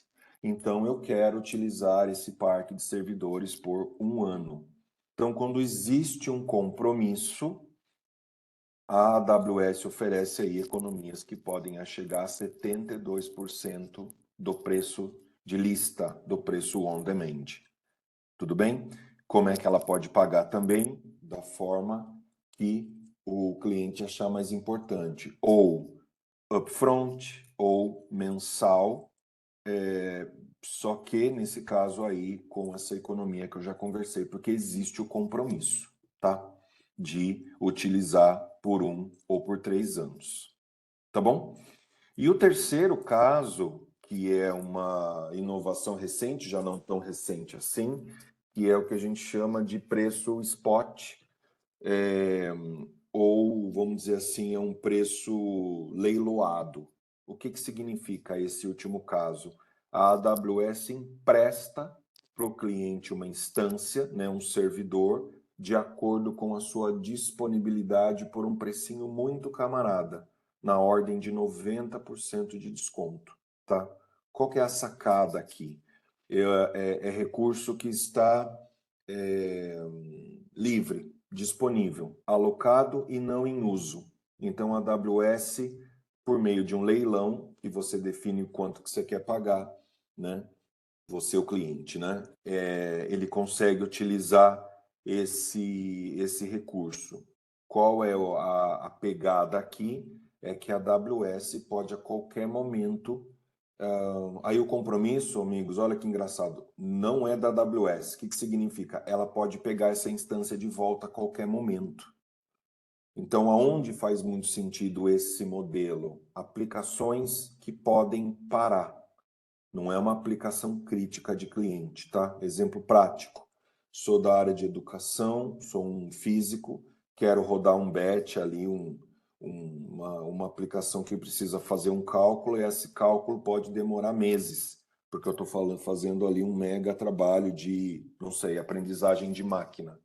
Então, eu quero utilizar esse parque de servidores por 1 ano. Então, quando existe um compromisso, a AWS oferece aí economias que podem chegar a 72% do preço de lista, do preço on demand. Tudo bem? Como é que ela pode pagar também? Da forma que o cliente achar mais importante, ou upfront ou mensal, só que nesse caso aí com essa economia que eu já conversei, porque existe o compromisso, tá? De utilizar por 1 ou por 3 anos, tá bom? E o terceiro caso, que é uma inovação recente, já não tão recente assim, que é o que a gente chama de preço spot, ou vamos dizer assim, é um preço leiloado. O que que significa esse último caso? A AWS empresta para o cliente uma instância, né, um servidor, de acordo com a sua disponibilidade por um precinho muito camarada, na ordem de 90% de desconto, tá? Qual que é a sacada aqui? É recurso que está livre, disponível, alocado e não em uso. Então, a AWS, por meio de um leilão, que você define o quanto que você quer pagar, né? Você, o cliente, né? Ele consegue utilizar esse recurso. Qual é a pegada aqui? É que a AWS pode a qualquer momento. Aí o compromisso, amigos, olha que engraçado, não é da AWS. O que que significa? Ela pode pegar essa instância de volta a qualquer momento. Então, aonde faz muito sentido esse modelo? Aplicações que podem parar. Não é uma aplicação crítica de cliente, tá? Exemplo prático. Sou da área de educação, sou um físico, quero rodar um batch ali, uma aplicação que precisa fazer um cálculo, e esse cálculo pode demorar meses, porque eu estou fazendo ali um mega trabalho de, não sei, aprendizagem de máquina.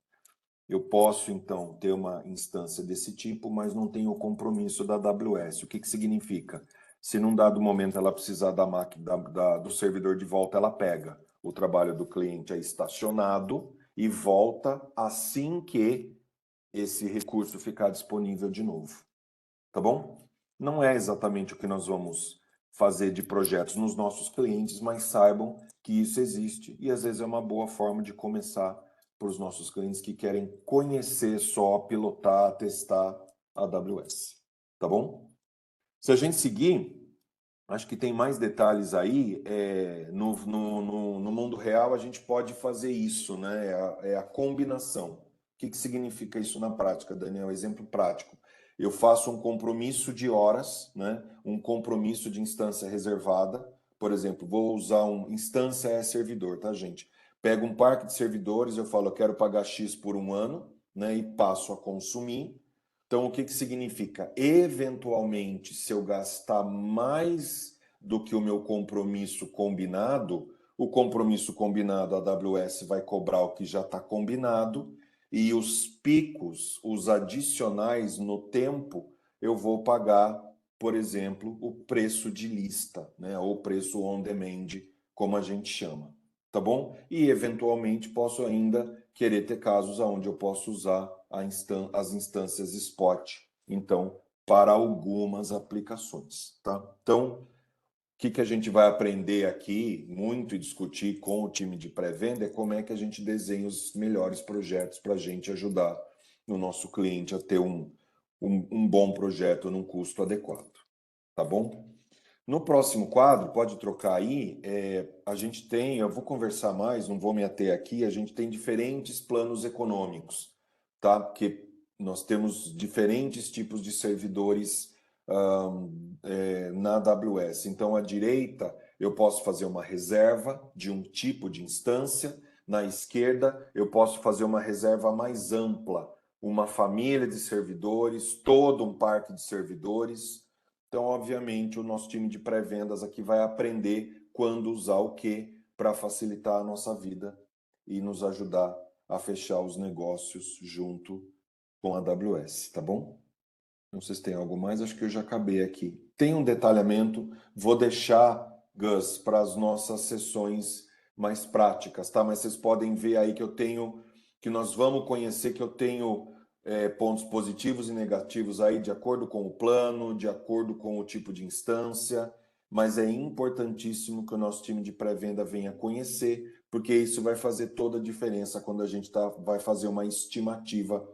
Eu posso, então, ter uma instância desse tipo, mas não tenho o compromisso da AWS. O que significa? Se num dado momento ela precisar da máquina, do servidor de volta, ela pega. O trabalho do cliente é estacionado e volta assim que esse recurso ficar disponível de novo. Tá bom? Não é exatamente o que nós vamos fazer de projetos nos nossos clientes, mas saibam que isso existe e às vezes é uma boa forma de começar para os nossos clientes que querem conhecer só, pilotar, testar a AWS. Tá bom? Se a gente seguir, acho que tem mais detalhes aí. No mundo real, a gente pode fazer isso, né? É a combinação. O que significa isso na prática, Daniel? Exemplo prático. Eu faço um compromisso de horas, né? Um compromisso de instância reservada. Por exemplo, vou usar instância é servidor, tá, gente? Pego um parque de servidores, eu falo, eu quero pagar X por um ano, né? E passo a consumir. Então, o que significa? Eventualmente, se eu gastar mais do que o meu compromisso combinado, o compromisso combinado, a AWS vai cobrar o que já está combinado, e os picos, os adicionais no tempo, eu vou pagar, por exemplo, o preço de lista, né? Ou preço on demand, como a gente chama. Tá bom? E, eventualmente, posso ainda querer ter casos onde eu posso usar as instâncias spot, então, para algumas aplicações, tá? Então, o que a gente vai aprender aqui muito e discutir com o time de pré-venda é como é que a gente desenha os melhores projetos para a gente ajudar o nosso cliente a ter um bom projeto num custo adequado, tá bom? No próximo quadro, pode trocar aí, a gente tem, eu vou conversar mais, não vou me ater aqui, a gente tem diferentes planos econômicos, tá? Porque nós temos diferentes tipos de servidores na AWS. Então, à direita, eu posso fazer uma reserva de um tipo de instância, na esquerda, eu posso fazer uma reserva mais ampla, uma família de servidores, todo um parque de servidores. Então, obviamente, o nosso time de pré-vendas aqui vai aprender quando usar o que para facilitar a nossa vida e nos ajudar a fechar os negócios junto com a AWS, tá bom? Não sei se tem algo mais, acho que eu já acabei aqui. Tem um detalhamento, vou deixar, Gus, para as nossas sessões mais práticas, tá? Mas vocês podem ver aí que nós vamos conhecer que eu tenho pontos positivos e negativos aí de acordo com o plano, de acordo com o tipo de instância, mas é importantíssimo que o nosso time de pré-venda venha conhecer, porque isso vai fazer toda a diferença quando a gente vai fazer uma estimativa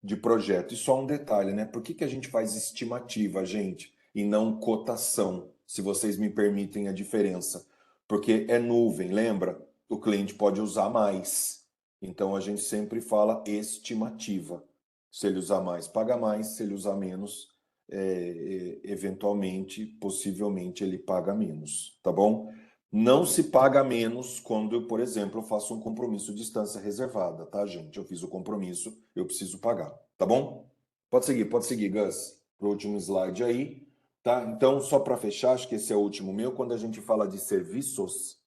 de projeto. E só um detalhe, né? Por que a gente faz estimativa, gente, e não cotação, se vocês me permitem a diferença? Porque é nuvem, lembra? O cliente pode usar mais. Então a gente sempre fala estimativa. Se ele usar mais, paga mais. Se ele usar menos, eventualmente, possivelmente, ele paga menos. Tá bom? Não se paga menos quando, por exemplo, eu faço um compromisso de instância reservada, tá, gente? Eu fiz o compromisso, eu preciso pagar, tá bom? Pode seguir, Gus, para o último slide aí, tá? Então, só para fechar, acho que esse é o último meu. Quando a gente fala de serviços,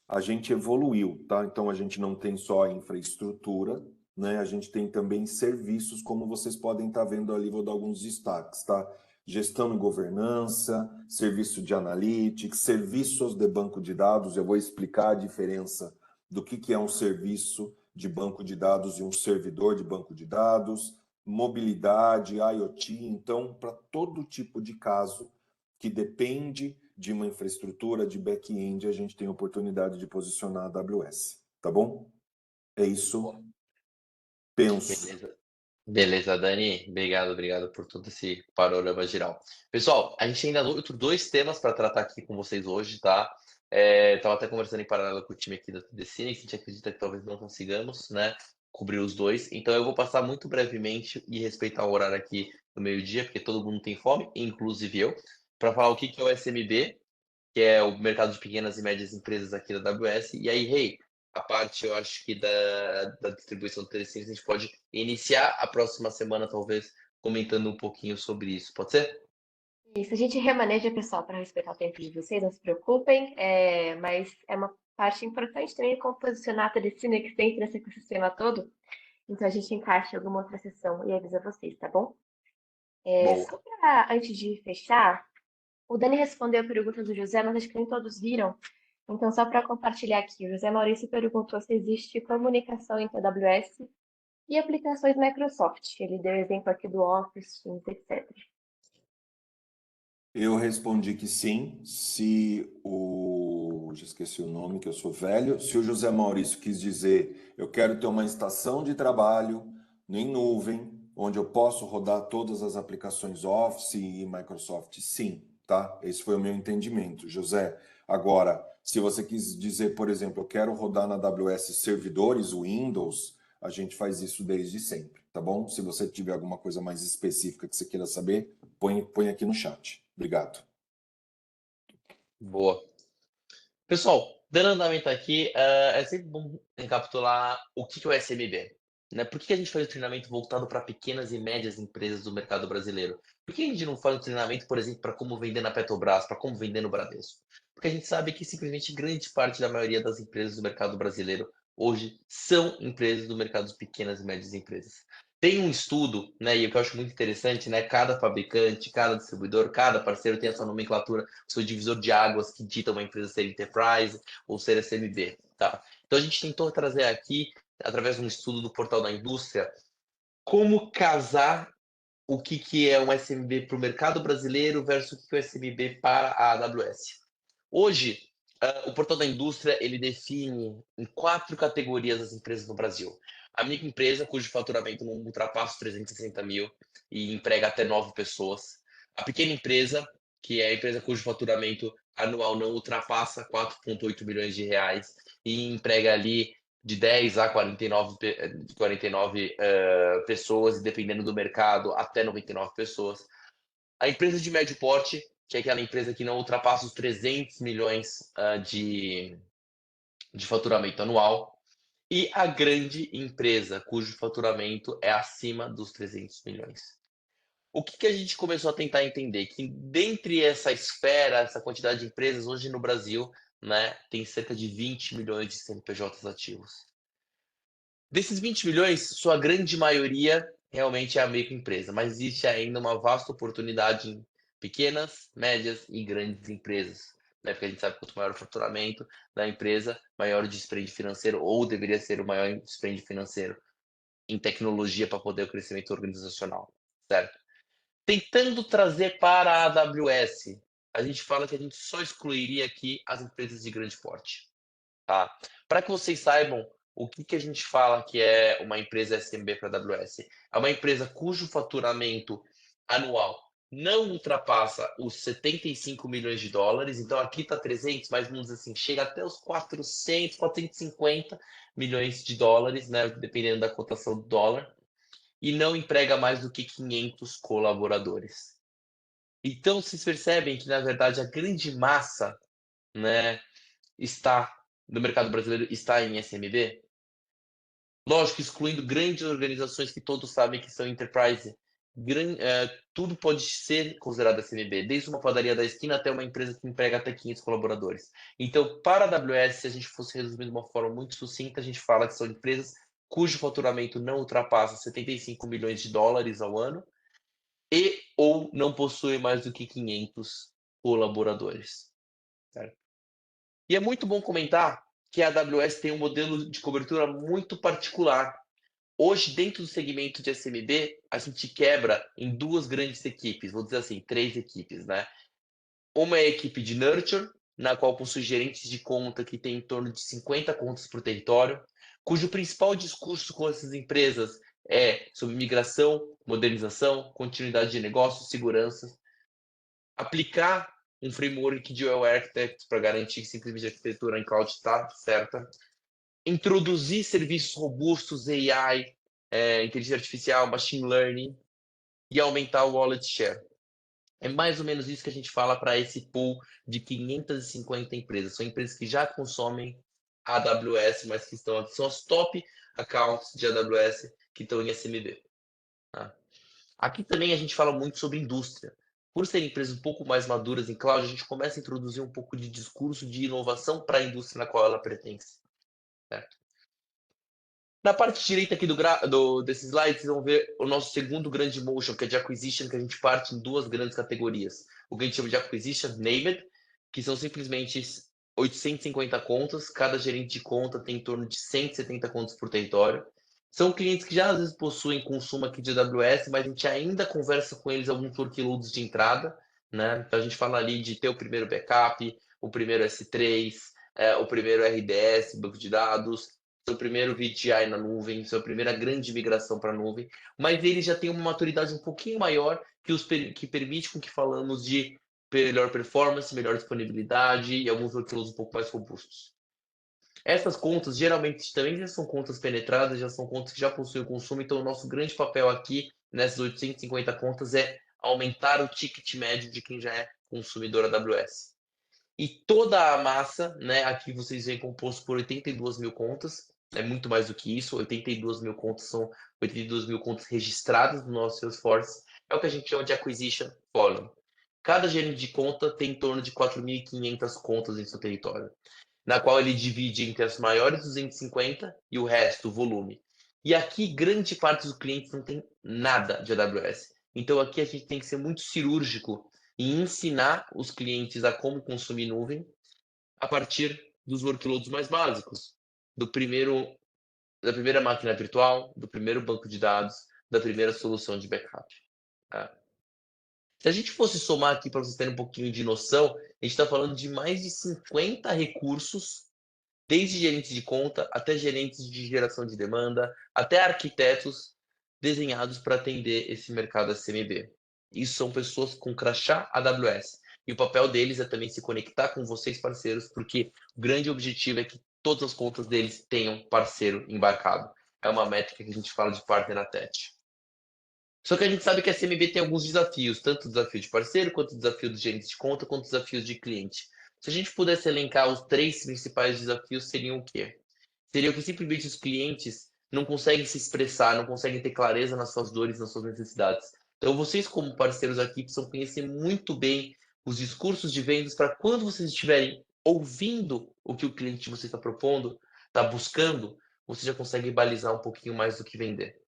a gente evoluiu, tá? Então, a gente não tem só infraestrutura, né? A gente tem também serviços, como vocês podem estar vendo ali, vou dar alguns destaques, tá? Gestão e governança, serviço de analytics, serviços de banco de dados. Eu vou explicar a diferença do que é um serviço de banco de dados e um servidor de banco de dados, mobilidade, IoT. Então, para todo tipo de caso que depende de uma infraestrutura de back-end, a gente tem a oportunidade de posicionar a AWS, tá bom? É isso, penso. Beleza, Dani. Obrigado por todo esse panorama geral. Pessoal, a gente ainda tem outros dois temas para tratar aqui com vocês hoje, tá? Tava até conversando em paralelo com o time aqui da Decine, que a gente acredita que talvez não consigamos, né, cobrir os dois. Então eu vou passar muito brevemente e respeitar o horário aqui do meio-dia, porque todo mundo tem fome, inclusive eu, para falar o que é o SMB, que é o mercado de pequenas e médias empresas aqui da AWS. E aí, Rei, a parte, eu acho que da distribuição do Telecines, a gente pode iniciar a próxima semana, talvez, comentando um pouquinho sobre isso. Pode ser? Isso, a gente remaneja, pessoal, para respeitar o tempo de vocês, não se preocupem, mas é uma parte importante também como posicionar a Telecine que sempre nesse ecossistema todo. Então a gente encaixa em alguma outra sessão e avisa vocês, tá bom? Só Boa. para, antes de fechar, o Dani respondeu a pergunta do José, mas acho que nem todos viram. Então, só para compartilhar aqui, o José Maurício perguntou se existe comunicação entre a AWS e aplicações Microsoft. Ele deu exemplo aqui do Office, Teams, etc. Eu respondi que sim, se o... Já esqueci o nome, que eu sou velho. Se o José Maurício quis dizer, eu quero ter uma estação de trabalho em nuvem, onde eu posso rodar todas as aplicações Office e Microsoft, sim, tá? Esse foi o meu entendimento, José. Agora, se você quis dizer, por exemplo, eu quero rodar na AWS servidores Windows, a gente faz isso desde sempre, tá bom? Se você tiver alguma coisa mais específica que você queira saber, põe aqui no chat. Obrigado. Boa. Pessoal, dando andamento aqui, é sempre bom recapitular o que é o SMB. Né? Por que a gente faz o treinamento voltado para pequenas e médias empresas do mercado brasileiro? Por que a gente não faz um treinamento, por exemplo, para como vender na Petrobras, para como vender no Bradesco? Porque a gente sabe que simplesmente grande parte da maioria das empresas do mercado brasileiro hoje são empresas do mercado de pequenas e médias empresas. Tem um estudo, né, e o que eu acho muito interessante, né, cada fabricante, cada distribuidor, cada parceiro tem a sua nomenclatura, o seu divisor de águas que dita uma empresa ser enterprise ou ser SMB, tá? Então a gente tentou trazer aqui, através de um estudo do Portal da Indústria, como casar o que é um SMB para o mercado brasileiro versus o que é o SMB para a AWS. Hoje, o Portal da Indústria ele define em 4 categorias as empresas no Brasil. A microempresa, cujo faturamento não ultrapassa os 360 mil e emprega até 9 pessoas. A pequena empresa, que é a empresa cujo faturamento anual não ultrapassa 4,8 milhões de reais e emprega ali de 10 a 49 pessoas, e dependendo do mercado, até 99 pessoas. A empresa de médio porte, que é aquela empresa que não ultrapassa os 300 milhões de faturamento anual. E a grande empresa, cujo faturamento é acima dos 300 milhões. O que a gente começou a tentar entender? Que dentre essa esfera, essa quantidade de empresas, hoje no Brasil, né, tem cerca de 20 milhões de CNPJs ativos. Desses 20 milhões, sua grande maioria realmente é a microempresa, mas existe ainda uma vasta oportunidade em pequenas, médias e grandes empresas. Né? Porque a gente sabe que quanto maior o faturamento da empresa, maior o despende financeiro, ou deveria ser o maior despende financeiro em tecnologia para poder o crescimento organizacional, certo? Tentando trazer para a AWS, a gente fala que a gente só excluiria aqui as empresas de grande porte. Tá? Para que vocês saibam o que a gente fala que é uma empresa SMB para a AWS. É uma empresa cujo faturamento anual não ultrapassa os 75 milhões de dólares. Então aqui está 300, mas vamos dizer assim, chega até os 400, 450 milhões de dólares, né, dependendo da cotação do dólar, e não emprega mais do que 500 colaboradores. Então vocês percebem que, na verdade, a grande massa, né, está do mercado brasileiro está em SMB? Lógico, excluindo grandes organizações que todos sabem que são enterprise. Tudo pode ser considerado SMB, desde uma padaria da esquina até uma empresa que emprega até 500 colaboradores. Então, para a AWS, se a gente fosse resumir de uma forma muito sucinta, a gente fala que são empresas cujo faturamento não ultrapassa 75 milhões de dólares ao ano e ou não possui mais do que 500 colaboradores. Certo? E é muito bom comentar que a AWS tem um modelo de cobertura muito particular. Hoje, dentro do segmento de SMB, a gente quebra em 2 grandes equipes, vou dizer assim, 3 equipes, né? Uma é a equipe de Nurture, na qual possui gerentes de conta que tem em torno de 50 contas por território, cujo principal discurso com essas empresas é sobre migração, modernização, continuidade de negócio, segurança, aplicar um framework de OL Architect para garantir que simplesmente a arquitetura em cloud está certa, introduzir serviços robustos, AI, inteligência artificial, machine learning e aumentar o wallet share. É mais ou menos isso que a gente fala para esse pool de 550 empresas. São empresas que já consomem a AWS, mas que são as top accounts de AWS que estão em SMB. Tá? Aqui também a gente fala muito sobre indústria. Por serem empresas um pouco mais maduras em cloud, a gente começa a introduzir um pouco de discurso de inovação para a indústria na qual ela pertence. Certo? Na parte direita aqui desse slide, vocês vão ver o nosso segundo grande motion, que é de acquisition, que a gente parte em duas grandes categorias. O que a gente chama de acquisition named, que são simplesmente 850 contas, cada gerente de conta tem em torno de 170 contas por território. São clientes que já às vezes possuem consumo aqui de AWS, mas a gente ainda conversa com eles alguns workloads de entrada, né? Então a gente fala ali de ter o primeiro backup, o primeiro S3, o primeiro RDS, banco de dados, seu primeiro VDI na nuvem, sua primeira grande migração para a nuvem, mas ele já tem uma maturidade um pouquinho maior que permite com que falamos de melhor performance, melhor disponibilidade e alguns workloads um pouco mais robustos. Essas contas geralmente também já são contas penetradas, já são contas que já possuem o consumo, então o nosso grande papel aqui nessas 850 contas é aumentar o ticket médio de quem já é consumidor AWS. E toda a massa, né, aqui vocês veem composto por 82 mil contas, é muito mais do que isso, 82 mil contas são 82 mil contas registradas no nosso Salesforce, é o que a gente chama de Acquisition Volume. Cada gerente de conta tem em torno de 4.500 contas em seu território, na qual ele divide entre as maiores 250 e o resto, o volume. E aqui, grande parte dos clientes não tem nada de AWS. Então aqui a gente tem que ser muito cirúrgico e ensinar os clientes a como consumir nuvem a partir dos workloads mais básicos, da primeira máquina virtual, do primeiro banco de dados, da primeira solução de backup. Tá? Se a gente fosse somar aqui para vocês terem um pouquinho de noção, a gente está falando de mais de 50 recursos, desde gerentes de conta até gerentes de geração de demanda, até arquitetos desenhados para atender esse mercado SMB. Isso são pessoas com crachá AWS. E o papel deles é também se conectar com vocês, parceiros, porque o grande objetivo é que todas as contas deles tenham parceiro embarcado. É uma métrica que a gente fala de partner attach. Só que a gente sabe que a SMB tem alguns desafios, tanto o desafio de parceiro, quanto o desafio dos gerentes de conta, quanto os desafios de cliente. Se a gente pudesse elencar os 3 principais desafios, seriam o quê? Seriam que simplesmente os clientes não conseguem se expressar, não conseguem ter clareza nas suas dores, nas suas necessidades. Então, vocês, como parceiros aqui, precisam conhecer muito bem os discursos de vendas para quando vocês estiverem ouvindo o que o cliente de vocês está propondo, está buscando, você já consegue balizar um pouquinho mais do que vender.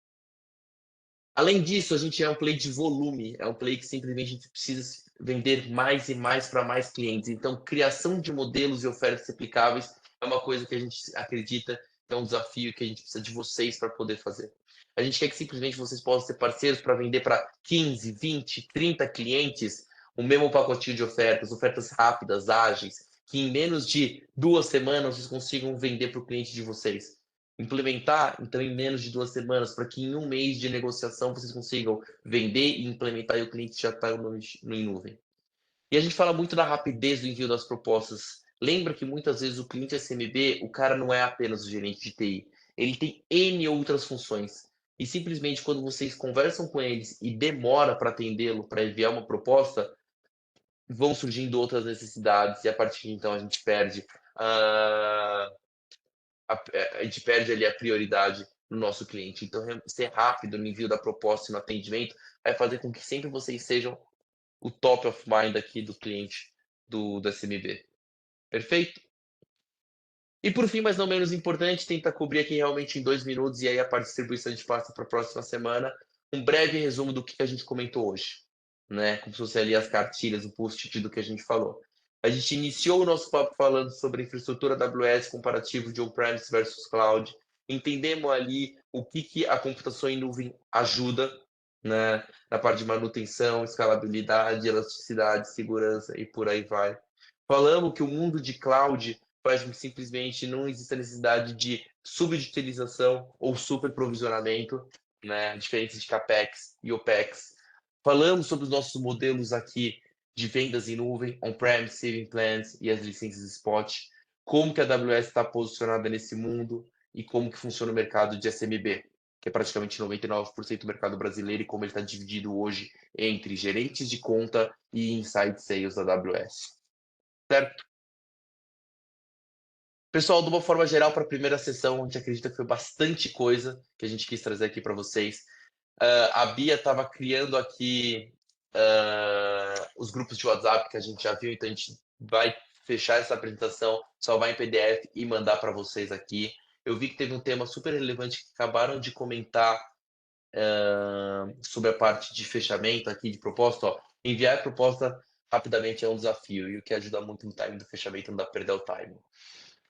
Além disso, a gente é um play de volume, é um play que simplesmente a gente precisa vender mais e mais para mais clientes. Então, criação de modelos e ofertas replicáveis é uma coisa que a gente acredita que é um desafio que a gente precisa de vocês para poder fazer. A gente quer que simplesmente vocês possam ser parceiros para vender para 15, 20, 30 clientes o mesmo pacotinho de ofertas rápidas, ágeis, que em menos de 2 semanas vocês consigam vender para o cliente de vocês. Implementar, então, em menos de 2 semanas, para que em 1 mês de negociação vocês consigam vender e implementar e o cliente já está em nuvem. E a gente fala muito da rapidez do envio das propostas. Lembra que muitas vezes o cliente SMB, o cara não é apenas o gerente de TI. Ele tem N outras funções. E simplesmente quando vocês conversam com eles e demora para atendê-lo, para enviar uma proposta, vão surgindo outras necessidades e a partir de então a gente perde a gente perde ali a prioridade no nosso cliente. Então, ser rápido no envio da proposta e no atendimento vai fazer com que sempre vocês sejam o top of mind aqui do cliente do SMB. Perfeito? E por fim, mas não menos importante, tentar cobrir aqui realmente em 2 minutos e aí a parte de distribuição de pasta para a próxima semana, um breve resumo do que a gente comentou hoje, né? Como se fosse ali as cartilhas, o post-it do que a gente falou. A gente iniciou o nosso papo falando sobre infraestrutura AWS comparativo de on-premise versus cloud. Entendemos ali o que a computação em nuvem ajuda, né, na parte de manutenção, escalabilidade, elasticidade, segurança e por aí vai. Falamos que o mundo de cloud faz com que simplesmente não exista necessidade de subutilização ou superprovisionamento, né, diferentes de CAPEX e OPEX. Falamos sobre os nossos modelos aqui de vendas em nuvem, on-premise, saving plans e as licenças spot, como que a AWS está posicionada nesse mundo e como que funciona o mercado de SMB, que é praticamente 99% do mercado brasileiro e como ele está dividido hoje entre gerentes de conta e inside sales da AWS. Certo? Pessoal, de uma forma geral, para a primeira sessão, a gente acredita que foi bastante coisa que a gente quis trazer aqui para vocês. A Bia estava criando aqui os grupos de WhatsApp que a gente já viu, então a gente vai fechar essa apresentação, salvar em PDF e mandar para vocês aqui. Eu vi que teve um tema super relevante que acabaram de comentar sobre a parte de fechamento aqui de proposta, ó, enviar a proposta rapidamente é um desafio e o que ajuda muito no time do fechamento não dá pra perder o time.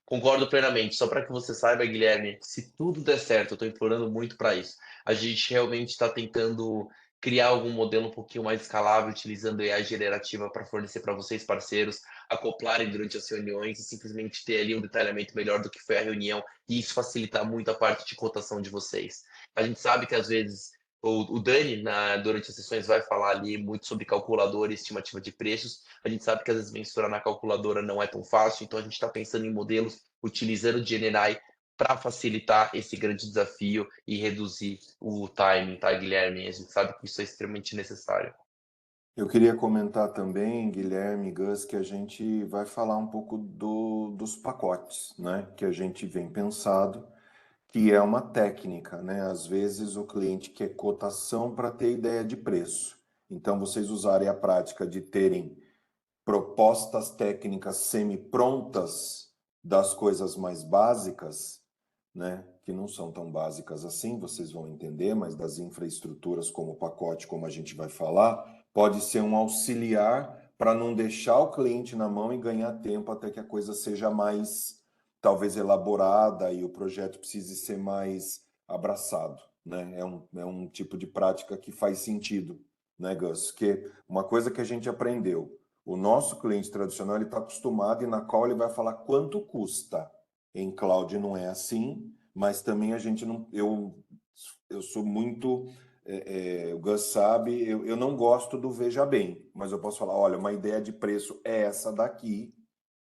Concordo plenamente. Só para que você saiba, Guilherme, se tudo der certo, eu estou implorando muito para isso. A gente realmente está tentando criar algum modelo um pouquinho mais escalável, utilizando AI generativa para fornecer para vocês, parceiros, acoplarem durante as reuniões e simplesmente ter ali um detalhamento melhor do que foi a reunião e isso facilitar muito a parte de cotação de vocês. A gente sabe que às vezes o Dani, durante as sessões, vai falar ali muito sobre calculadora e estimativa de preços. A gente sabe que às vezes mensurar na calculadora não é tão fácil, então a gente está pensando em modelos utilizando o GenAI para facilitar esse grande desafio e reduzir o timing, tá, Guilherme? A gente sabe que isso é extremamente necessário. Eu queria comentar também, Guilherme e Gus, que a gente vai falar um pouco dos pacotes, né? Que a gente vem pensado, que é uma técnica, né? Às vezes o cliente quer cotação para ter ideia de preço. Então, vocês usarem a prática de terem propostas técnicas semi-prontas das coisas mais básicas, né? Que não são tão básicas assim, vocês vão entender, mas das infraestruturas como o pacote, como a gente vai falar, pode ser um auxiliar para não deixar o cliente na mão e ganhar tempo até que a coisa seja mais, talvez, elaborada e o projeto precise ser mais abraçado, né? É um tipo de prática que faz sentido, né, Gus? Que uma coisa que a gente aprendeu, o nosso cliente tradicional ele está acostumado e na qual ele vai falar quanto custa. Em cloud não é assim, mas também a gente não. Eu sou muito. O Gus sabe, eu não gosto do veja bem, mas eu posso falar: olha, uma ideia de preço é essa daqui,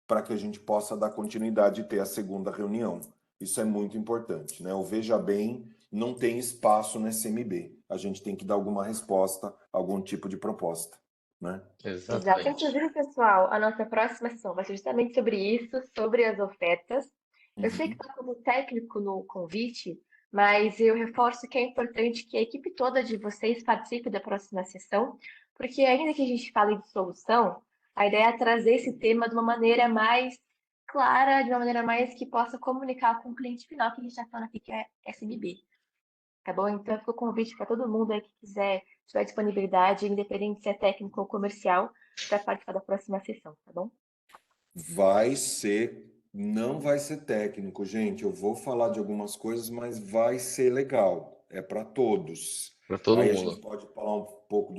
para que a gente possa dar continuidade e ter a segunda reunião. Isso é muito importante, né? O veja bem não tem espaço no SMB. A gente tem que dar alguma resposta, algum tipo de proposta, né? Exato. Exatamente. Inclusive, pessoal, a nossa próxima sessão vai ser justamente sobre isso, sobre as ofertas. Eu sei que está como técnico no convite, mas eu reforço que é importante que a equipe toda de vocês participe da próxima sessão, porque ainda que a gente fale de solução, a ideia é trazer esse tema de uma maneira mais clara, de uma maneira mais que possa comunicar com o cliente final que a gente está falando aqui, que é SMB. Tá bom? Então, fica o convite para todo mundo aí que quiser, tiver disponibilidade, independente se é técnico ou comercial, para participar da próxima sessão, tá bom? Não vai ser técnico, gente. Eu vou falar de algumas coisas, mas vai ser legal. É para todos. Para todo Aí a gente mundo. pode falar um pouco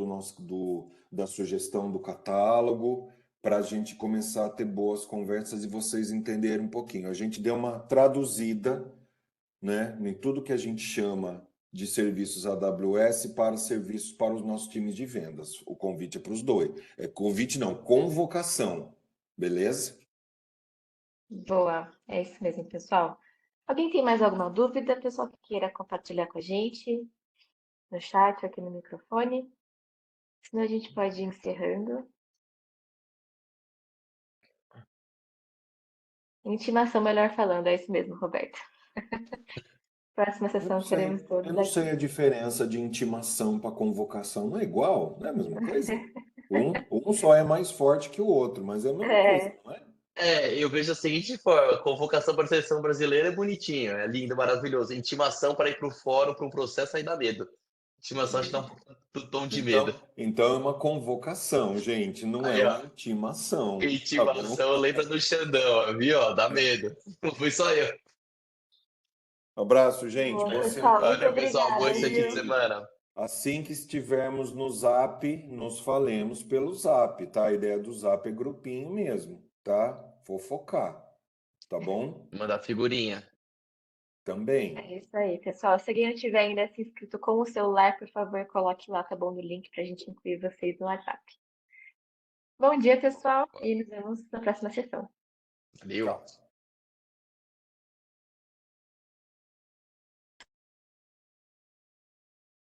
da sugestão do catálogo, para a gente começar a ter boas conversas e vocês entenderem um pouquinho. A gente deu uma traduzida, né, em tudo que a gente chama de serviços AWS para serviços para os nossos times de vendas. O convite é para os dois. É convite não, convocação. Beleza? Boa, é isso mesmo, pessoal. Alguém tem mais alguma dúvida, pessoal, que queira compartilhar com a gente no chat, aqui no microfone? Senão a gente pode ir encerrando. Intimação, melhor falando, é isso mesmo, Roberto. Próxima sessão teremos Eu todos não sei aqui. a diferença de intimação para convocação. Não é igual? Não é a mesma coisa? Um só é mais forte que o outro, mas é a mesma coisa, É, não é? Eu vejo da seguinte forma: convocação para a seleção brasileira é bonitinho, é lindo, maravilhoso. Intimação para ir para o fórum, para um processo, aí dá medo. Intimação acho que dá um pouco do tom de medo. Então é uma convocação, gente, não é Aí, ó. uma intimação, tá bom? Intimação, lembra do Xandão, ó, viu? Ó, dá medo. Não fui só eu. Abraço, gente, boa, boa pessoal. Muito Valeu, pessoal. Bom obrigada, esse fim de viu? semana. semana. Assim que estivermos no Zap, nos falemos pelo Zap, tá? A ideia do Zap é grupinho mesmo, tá? Fofocar, tá bom? Mandar figurinha. Também. É isso aí, pessoal. Se alguém não tiver ainda se inscrito com o celular, por favor, coloque lá, tá bom, no link para a gente incluir vocês no WhatsApp. Bom dia, pessoal, e nos vemos na próxima sessão. Valeu. Tchau.